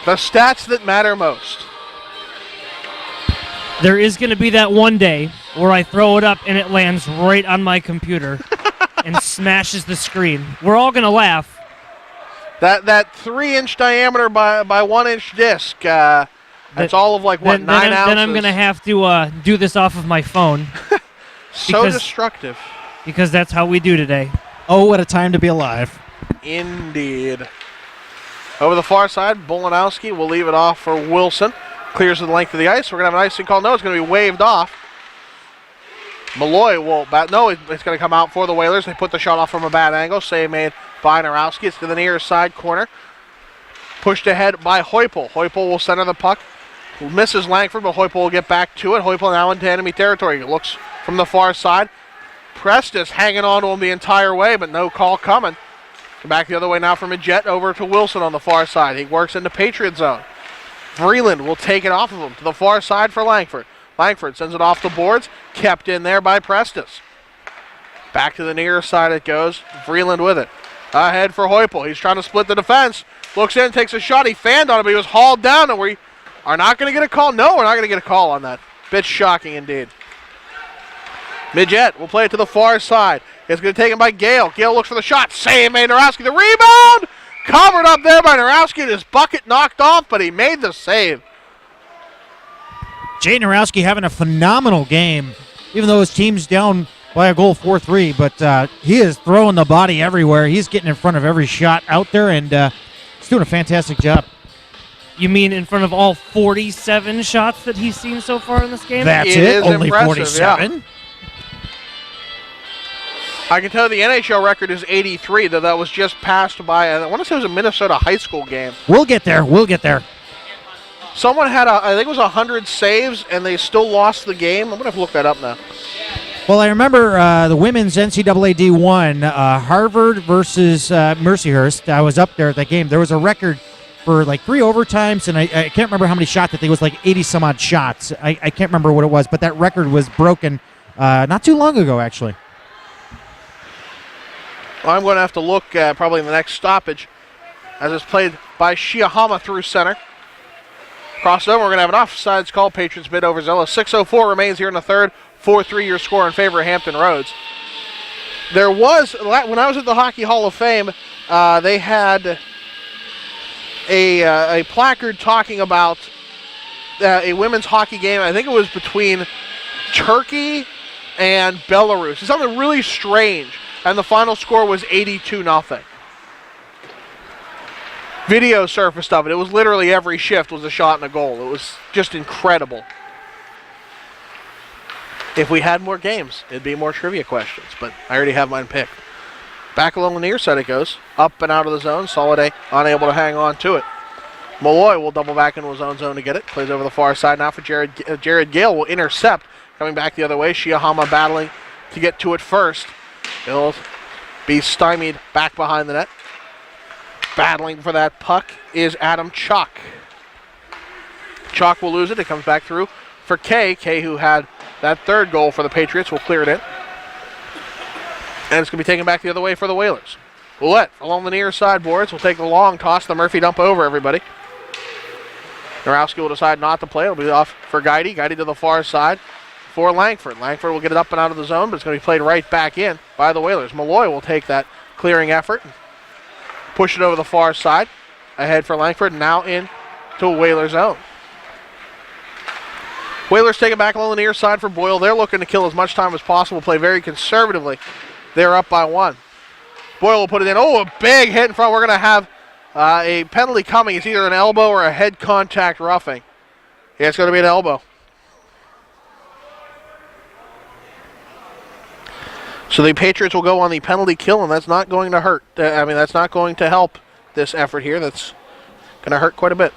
The stats that matter most. There is going to be that one day where I throw it up and it lands right on my computer and smashes the screen. We're all going to laugh. That 3-inch diameter by 1-inch disc, that's all of 9 ounces. Then I'm going to have to do this off of my phone. So destructive. Because that's how we do today. Oh, what a time to be alive. Indeed. Over the far side, Bolanowski will leave it off for Wilson. Clears the length of the ice. We're going to have an icing call. No, it's going to be waved off. Meloy will bat. No, it's going to come out for the Whalers. They put the shot off from a bad angle. Save made by Narowski. It's to the near side corner. Pushed ahead by Heupel. Heupel will center the puck. Misses Langford, but Heupel will get back to it. Heupel now into enemy territory. Looks from the far side. Prestis hanging on to him the entire way, but no call coming. Back the other way now for Midgette over to Wilson on the far side. He works into Patriot zone. Vreeland will take it off of him to the far side for Langford. Langford sends it off the boards. Kept in there by Prestis. Back to the near side it goes. Vreeland with it. Ahead for Heupel. He's trying to split the defense. Looks in, takes a shot. He fanned on it, but he was hauled down, and we are not going to get a call. No, we're not going to get a call on that. Bit shocking indeed. Midgette will play it to the far side. It's going to take him by Gale. Gale looks for the shot. Save made Narowski. The rebound! Covered up there by Narowski. His bucket knocked off, but he made the save. Jay Narowski having a phenomenal game, even though his team's down by a goal 4-3, but he is throwing the body everywhere. He's getting in front of every shot out there, and he's doing a fantastic job. You mean in front of all 47 shots that he's seen so far in this game? That's it? Only 47? Yeah. I can tell you the NHL record is 83, though that was just passed by, I want to say it was a Minnesota high school game. We'll get there. We'll get there. Someone had, I think it was 100 saves, and they still lost the game. I'm going to have to look that up now. Well, I remember the women's NCAA D1, Harvard versus Mercyhurst. I was up there at that game. There was a record for 3 overtimes, and I can't remember how many shots. I think it was 80-some-odd shots. I can't remember what it was, but that record was broken not too long ago, actually. I'm going to have to look probably in the next stoppage as it's played by Shiohama through center. Cross over, we're going to have an offsides call. Patriots bid overzealous. 6:04 remains here in the third. 4-3 your score in favor of Hampton Roads. There was, when I was at the Hockey Hall of Fame, they had a placard talking about a women's hockey game. I think it was between Turkey and Belarus. It's something really strange. And the final score was 82-0. Video surfaced of it. It was literally every shift was a shot and a goal. It was just incredible. If we had more games, it'd be more trivia questions, but I already have mine picked. Back along the near side it goes. Up and out of the zone. Soliday unable to hang on to it. Meloy will double back into his own zone to get it. Plays over the far side now for Jared Gale will intercept. Coming back the other way. Shiohama battling to get to it first. He'll be stymied back behind the net. Battling for that puck is Adam Chalk. Chalk will lose it. It comes back through for Kaye. Kaye, who had that third goal for the Patriots, will clear it in. And it's going to be taken back the other way for the Whalers. Ouellet along the near side boards will take the long toss. The Murphy dump over everybody. Narowski will decide not to play. It'll be off for Guidi. Guidi to the far side for Langford. Langford will get it up and out of the zone, but it's going to be played right back in by the Whalers. Meloy will take that clearing effort. Push it over the far side. Ahead for Langford. Now in to Whaler zone. Whalers take it back along the near side for Boyle. They're looking to kill as much time as possible. Play very conservatively. They're up by 1. Boyle will put it in. Oh, a big hit in front. We're going to have a penalty coming. It's either an elbow or a head contact roughing. Yeah, it's going to be an elbow. So the Patriots will go on the penalty kill, and that's not going to hurt. That's not going to help this effort here. That's going to hurt quite a bit.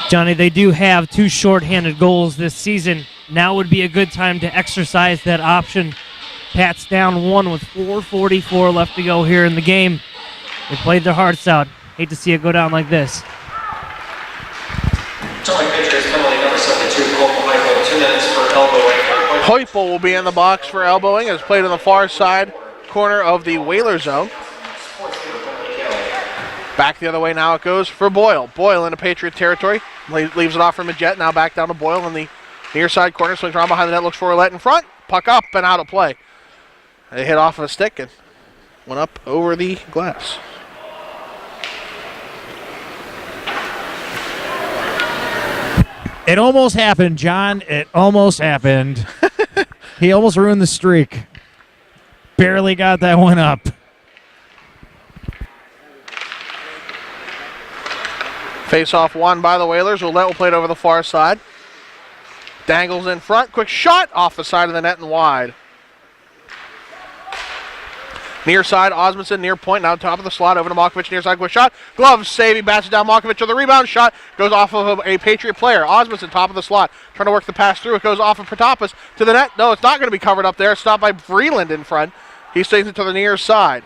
Johnny, they do have 2 shorthanded goals this season. Now would be a good time to exercise that option. Pats down 1 with 4:44 left to go here in the game. They played their hearts out. Hate to see it go down like this. Patriots penalty number 72, Heupel, 2 minutes for elbowing. Heupel will be in the box for elbowing. It's played on the far side corner of the Whaler zone. Back the other way now it goes for Boyle. Boyle into Patriot territory. Leaves it off for Midgette. Now back down to Boyle in the near side corner. Swings around behind the net. Looks for Ouellet in front. Puck up and out of play. They hit off of a stick and went up over the glass. It almost happened, John. It almost happened. He almost ruined the streak. Barely got that one up. Face-off won by the Whalers. Ouellet will play it over the far side. Dangles in front. Quick shot off the side of the net and wide. Near side, Osmundson near point. Now top of the slot over to Moncovich. Near side, quick shot. Glove save. He bats it down. Moncovich with the rebound shot. Goes off of a Patriot player. Osmundson top of the slot. Trying to work the pass through. It goes off of Pratapas to the net. No, it's not going to be covered up there. It's stopped by Vreeland in front. He stays it to the near side.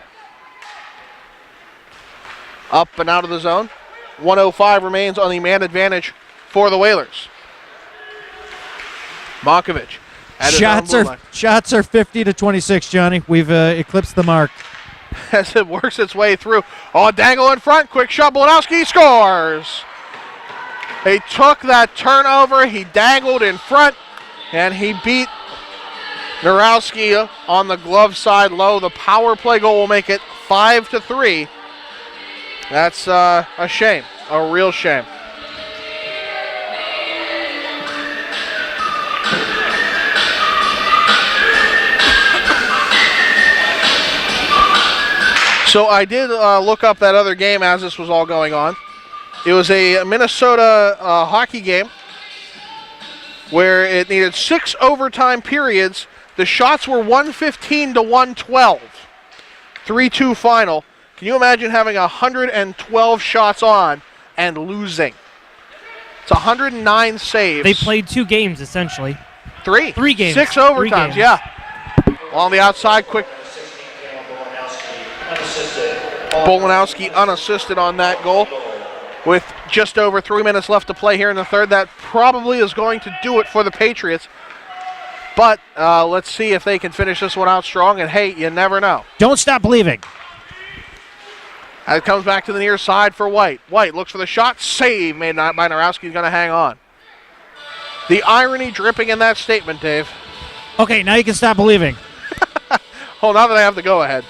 Up and out of the zone. 1:05 remains on the man advantage for the Whalers. Moncovich. Shots are 50-26, Johnny. We've eclipsed the mark. As it works its way through. Oh, Dangle in front. Quick shot. Bolanowski scores. He took that turnover. He dangled in front, and he beat Narowski on the glove side low. The power play goal will make it 5-3. That's a shame. A real shame. So I did look up that other game as this was all going on. It was a Minnesota hockey game where it needed 6 overtime periods. The shots were 115-112. 3-2 final. Can you imagine having 112 shots on and losing? It's 109 saves. They played 2 games, essentially. 3 games. 6 overtimes, 3 games. yeah. On the outside, quick. Bolanowski unassisted on that goal with just over 3 minutes left to play here in the third. That probably is going to do it for the Patriots. But let's see if they can finish this one out strong. And, hey, you never know. Don't stop believing. It comes back to the near side for White. White looks for the shot. Save made by Narowski. He's going to hang on. The irony dripping in that statement, Dave. Okay, now you can stop believing. Oh, now that I have the go-ahead.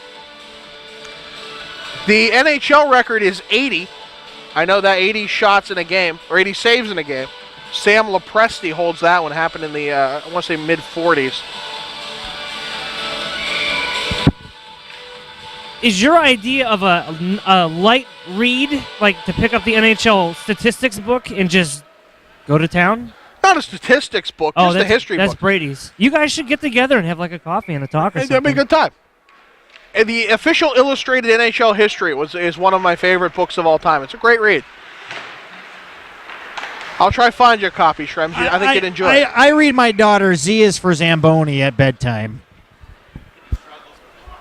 The NHL record is 80. I know that 80 shots in a game, or 80 saves in a game. Sam Lepresti holds that one. Happened in the, I want to say, mid-40s. Is your idea of a light read, like to pick up the NHL statistics book and just go to town? Not a statistics book, just a history book. That's Brady's. You guys should get together and have like a coffee and a talk or something. That'd be a good time. And the official illustrated NHL history is one of my favorite books of all time. It's a great read. I'll try to find you a copy, Shrem. I think you'd enjoy it. I read my daughter Z is for Zamboni at bedtime.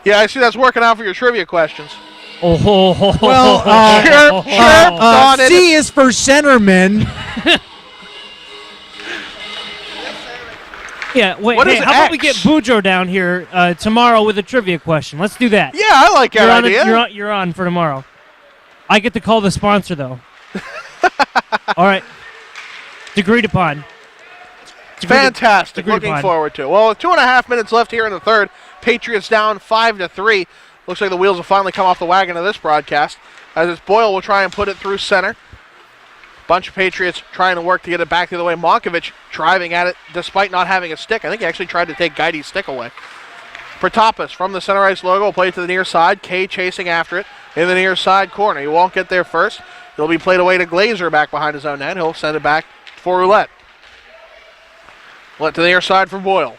Yeah, I see that's working out for your trivia questions. Well, Chirp, C is for centerman. Yeah, wait, What hey, is how about we X? get Boudreaux down here tomorrow with a trivia question? Let's do that. Yeah, I like that idea. You're on for tomorrow. I get to call the sponsor, though. All right. Agreed upon. Fantastic. Looking forward to it. Well, with 2.5 minutes left here in the third, Patriots down 5-3. Looks like the wheels will finally come off the wagon of this broadcast. As it's Boyle will try and put it through center. Bunch of Patriots trying to work to get it back the other way. Moncovich driving at it despite not having a stick. I think he actually tried to take Guidi's stick away. Pratapas from the center ice logo will play it to the near side. Kaye chasing after it in the near side corner. He won't get there first. He'll be played away to Glazer back behind his own net. He'll send it back for Ouellet. Ouellet to the near side for Boyle.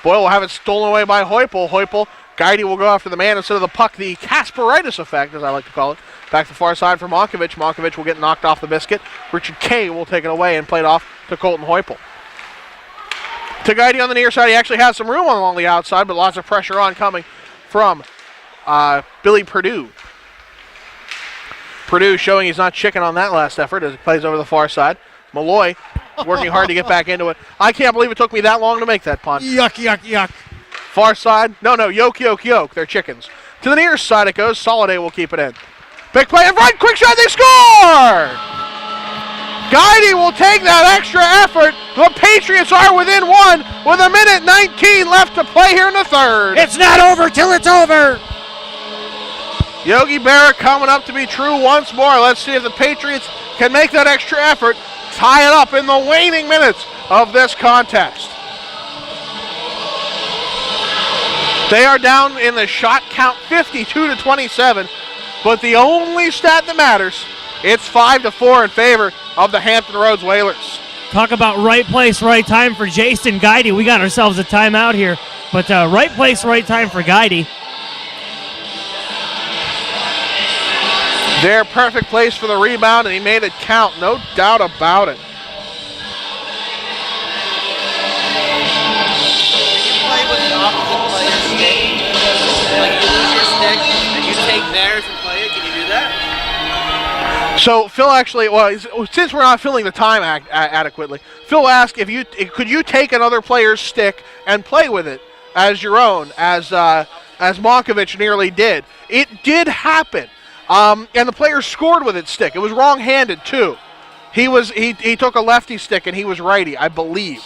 Boyle will have it stolen away by Heupel. Guidi will go after the man instead of the puck. The Kasperitis effect, as I like to call it. Back to the far side for Moncovich. Moncovich will get knocked off the biscuit. Richard Kaye will take it away and play it off to Colton Heupel. To Guidi on the near side. He actually has some room along the outside, but lots of pressure on coming from Billy Perdue. Perdue showing he's not chicken on that last effort as he plays over the far side. Meloy working hard to get back into it. I can't believe it took me that long to make that punt. Yuck. Far side. No, yoke. They're chickens. To the near side it goes. Soliday will keep it in. Big play in front. Quick shot. They score! Guidi will take that extra effort. The Patriots are within one with 1:19 left to play here in the third. It's not over till it's over. Yogi Berra coming up to be true once more. Let's see if the Patriots can make that extra effort, tie it up in the waning minutes of this contest. They are down in the shot count 52-27, but the only stat that matters, it's 5-4 in favor of the Hampton Roads Whalers. Talk about right place, right time for Jason Guidi. We got ourselves a timeout here, but right place, right time for Guidi. Their perfect place for the rebound, and he made it count, no doubt about it. Can you play with the opposite player's stick? Like you lose your stick and you take theirs and play it. Can you do that? So Phil actually, since we're not filling the time adequately, Phil asked could you take another player's stick and play with it as your own, as Moncovich nearly did. It did happen. And the player scored with its stick. It was wrong-handed too. He took a lefty stick and he was righty, I believe.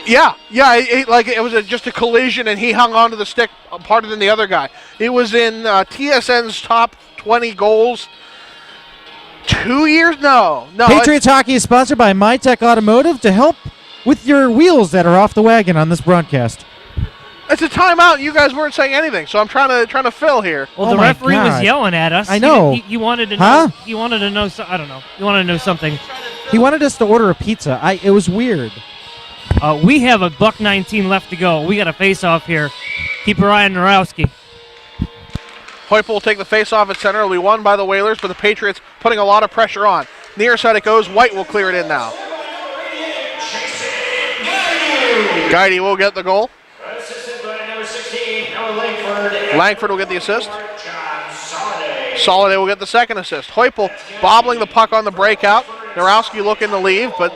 Yeah. It was just a collision and he hung onto the stick harder than the other guy. It was in TSN's top 20 goals. 2 years? No. Patriots Hockey is sponsored by MyTech Automotive to help with your wheels that are off the wagon on this broadcast. It's a timeout. You guys weren't saying anything, so I'm trying to fill here. Well, the referee was yelling at us. I know. He wanted to know. Huh? He wanted to know. I don't know. He wanted to know something. He wanted us to order a pizza. It was weird. We have a $1:19 left to go. We got a face-off here. Keep your eye on Narowski. Hoyp will take the face-off at center. It'll be won by the Whalers, but the Patriots putting a lot of pressure on. Near side it goes. White will clear it in now. Guidi will get the goal. Langford will get the assist. Soliday will get the second assist. Hoypel bobbling the puck on the breakout. Narowski looking to leave, but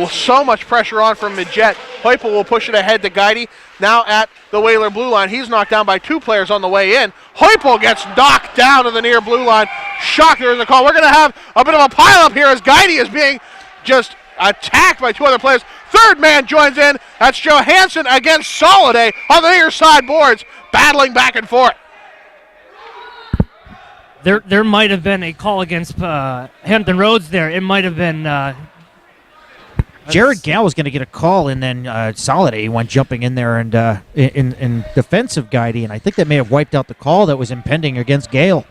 so much pressure on from Midgette. Hoypel will push it ahead to Guidi. Now at the Whaler blue line. He's knocked down by two players on the way in. Hoypel gets knocked down to the near blue line. Shocker in the call. We're going to have a bit of a pileup here as Guidi is being just attacked by two other players. Third man joins in. That's Johansen against Soliday on the near side boards, battling back and forth. There might have been a call against Hampton Roads there. It might have been... Jared Gall was going to get a call, and then Soliday went jumping in there and in defense of Guidi, and I think that may have wiped out the call that was impending against Gale.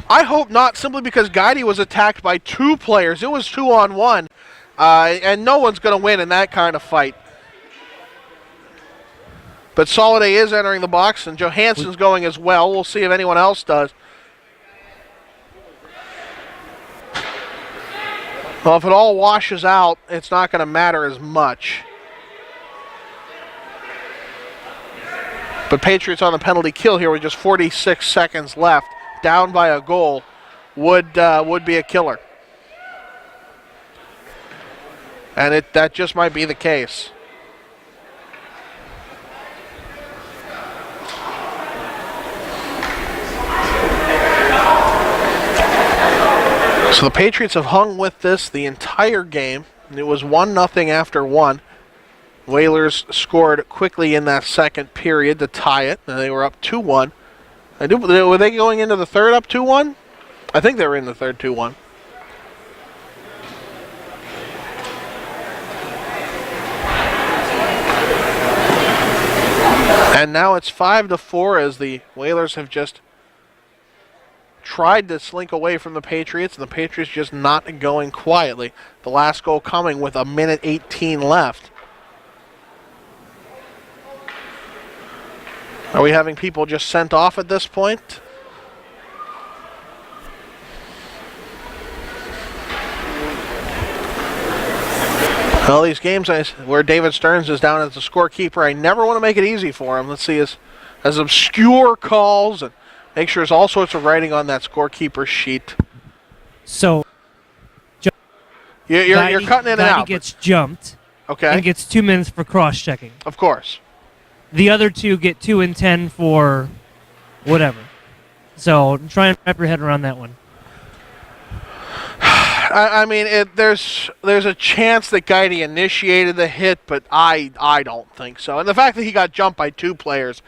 I hope not, simply because Guidi was attacked by two players. It was 2-on-1, and no one's going to win in that kind of fight. But Soliday is entering the box, and Johansen's going as well. We'll see if anyone else does. Well, if it all washes out, it's not going to matter as much. But Patriots on the penalty kill here with just 46 seconds left, down by a goal, would be a killer. And that just might be the case. So the Patriots have hung with this the entire game. It was 1-0 after one. Whalers scored quickly in that second period to tie it, and they were up 2-1. Were they going into the third up 2-1? I think they were in the third 2-1. And now it's 5-4 as the Whalers have just tried to slink away from the Patriots, and the Patriots just not going quietly. The last goal coming with 1:18 left. Are we having people just sent off at this point? Well, these games where David Stearns is down as the scorekeeper, I never want to make it easy for him. Let's see his obscure calls and make sure there's all sorts of writing on that scorekeeper sheet. So you're cutting in and out. Guidi gets jumped. Okay. And gets 2 minutes for cross-checking. Of course. The other two get 2 and 10 for whatever. So try and wrap your head around that one. I mean, there's a chance that Guidi initiated the hit, but I don't think so. And the fact that he got jumped by 2 players,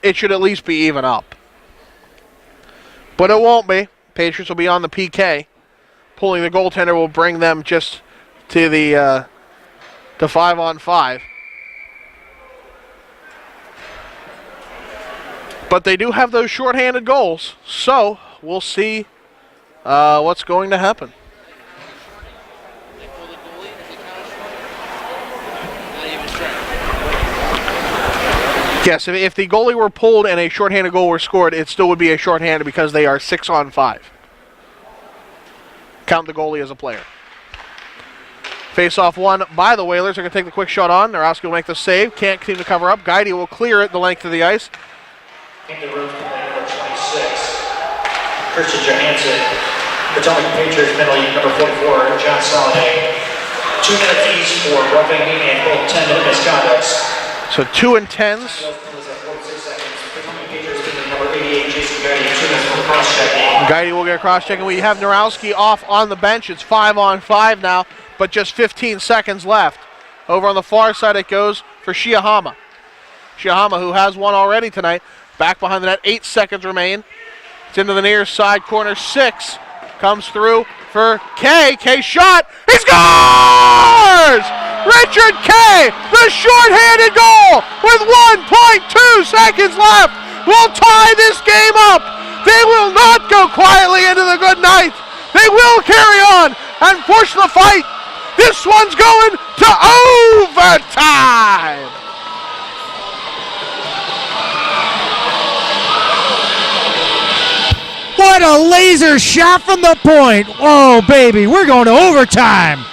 it should at least be even up. But it won't be. Patriots will be on the PK. Pulling the goaltender will bring them just to the to 5-on-5. But they do have those shorthanded goals, so we'll see what's going to happen. Yes, if the goalie were pulled and a shorthanded goal were scored, it still would be a shorthanded because they are 6-on-5. Count the goalie as a player. Face-off won by the Whalers. They're going to take the quick shot on. Narowski will make the save. Can't seem to cover up. Guidi will clear it the length of the ice. Into room number 26. Christian Johansen. Potomac Patriots Meloy number 44. John Soliday. 2 minutes each for roughing and both 10-minute misconducts. So 2 and 10s. Guidi will get a cross-check, and we have Narowski off on the bench. It's 5-on-5 now, but just 15 seconds left. Over on the far side it goes for Shiohama. Shiohama, who has one already tonight, back behind the net. 8 seconds remain. It's into the near side corner. 6 comes through for Kaye. Kaye shot. He scores! Richard Kaye, the shorthanded goal with 1.2 seconds left, will tie this game up. They will not go quietly into the good night. They will carry on and push the fight. This one's going to overtime. What a laser shot from the point. Oh, baby, we're going to overtime.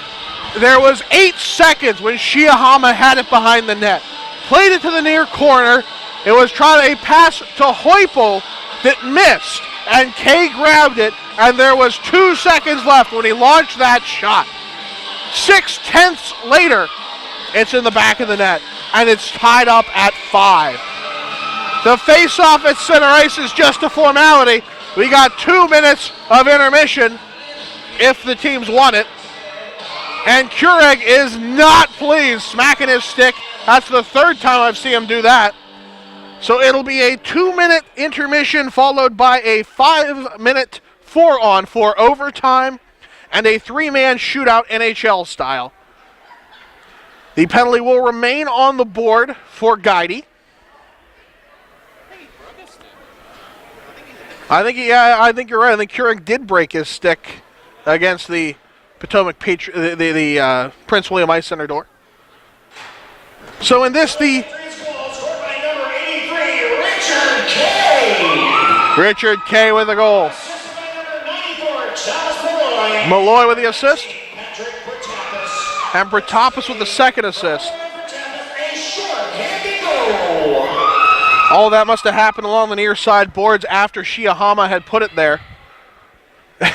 There was 8 seconds when Shiohama had it behind the net. Played it to the near corner. It was trying a pass to Heupel that missed, and Kaye grabbed it, and there was 2 seconds left when he launched that shot. 6/10 later, it's in the back of the net, and it's tied up at 5. The face-off at center ice is just a formality. We got 2 minutes of intermission if the teams want it. And Keurig is not pleased, smacking his stick. That's the 3rd time I've seen him do that. So it'll be a 2-minute intermission followed by a 5-minute 4-on-4 overtime and a 3-man shootout NHL style. The penalty will remain on the board for Guidi. I think you're right. I think Keurig did break his stick against the Potomac the Prince William Ice Center door. So in this, Richard Kaye with the goal. Meloy with the assist. And Pratapas with the second assist. All of that must have happened along the near side boards after Shiohama had put it there.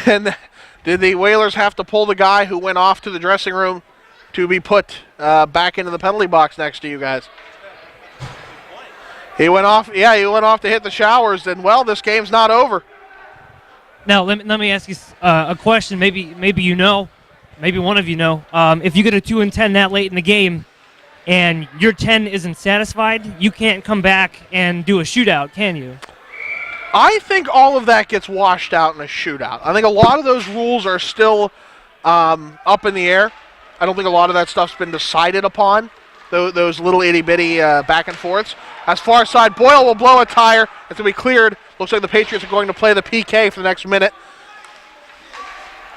And did the Whalers have to pull the guy who went off to the dressing room to be put back into the penalty box next to you guys? He went off. Yeah, he went off to hit the showers. And well, this game's not over. Now let me ask you a question. Maybe you know, maybe one of you know. If you get a 2 and 10 that late in the game, and your 10 isn't satisfied, you can't come back and do a shootout, can you? I think all of that gets washed out in a shootout. I think a lot of those rules are still up in the air. I don't think a lot of that stuff's been decided upon, those little itty-bitty back and forths. As far side, Boyle will blow a tire. It's going to be cleared. Looks like the Patriots are going to play the PK for the next minute.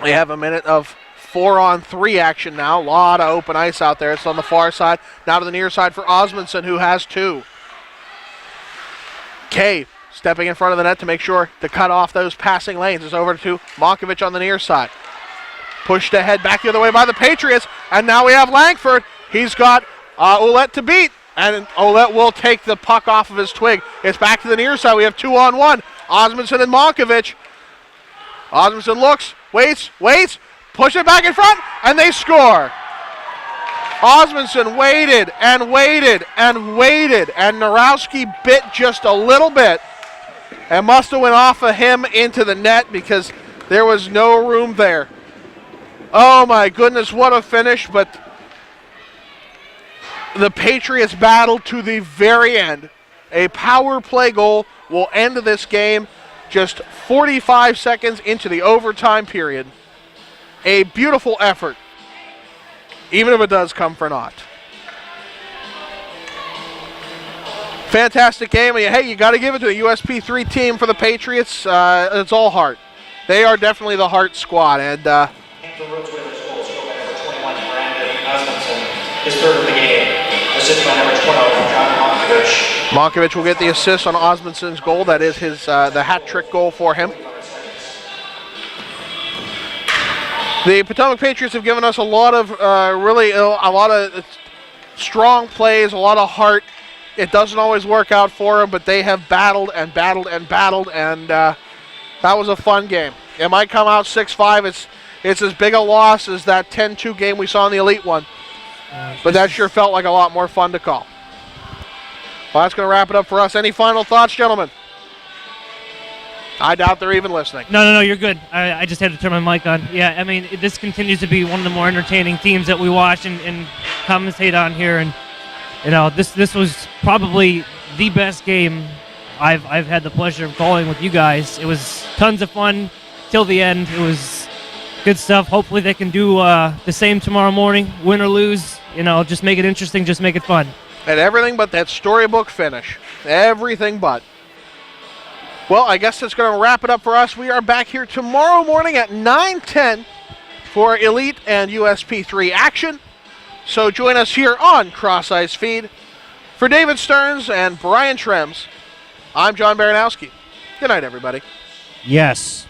We have a minute of 4-on-3 action now. A lot of open ice out there. It's on the far side. Now to the near side for Osmundson, who has 2. Kaye stepping in front of the net to make sure to cut off those passing lanes. It's over to Moncovich on the near side. Pushed ahead back the other way by the Patriots. And now we have Langford. He's got Ouellet to beat. And Ouellet will take the puck off of his twig. It's back to the near side. We have 2-on-1. Osmundson and Moncovich. Osmundson looks, waits, push it back in front, and they score. Osmundson waited, and Narowski bit just a little bit and must have went off of him into the net because there was no room there. Oh my goodness, what a finish, but the Patriots battled to the very end. A power play goal will end this game just 45 seconds into the overtime period. A beautiful effort, even if it does come for naught. Fantastic game, and hey, you got to give it to the USP3 team for the Patriots. It's all heart. They are definitely the heart squad, and Hampton Roads Whalers goal scored by number 21, Brandon Osmundson, his third of the game. Assist by number 12, John Moncovich. Moncovich will get the assist on Osmundson's goal. That is his the hat trick goal for him. The Potomac Patriots have given us a lot of strong plays, a lot of heart. It doesn't always work out for them, but they have battled and battled and battled, and that was a fun game. It might come out 6-5. It's as big a loss as that 10-2 game we saw in the Elite one, but that sure felt like a lot more fun to call. Well, that's going to wrap it up for us. Any final thoughts, gentlemen? I doubt they're even listening. No, you're good. I just had to turn my mic on. Yeah, I mean, this continues to be one of the more entertaining teams that we watch and commentate on here, and you know, this was probably the best game I've had the pleasure of calling with you guys. It was tons of fun till the end. It was good stuff. Hopefully they can do the same tomorrow morning, win or lose. You know, just make it interesting, just make it fun. And everything but that storybook finish. Everything but. Well, I guess that's going to wrap it up for us. We are back here tomorrow morning at 9:10 for Elite and USP3 action. So join us here on Cross Ice Feed. For David Stearns and Brian Trems, I'm John Bolanowski. Good night, everybody. Yes.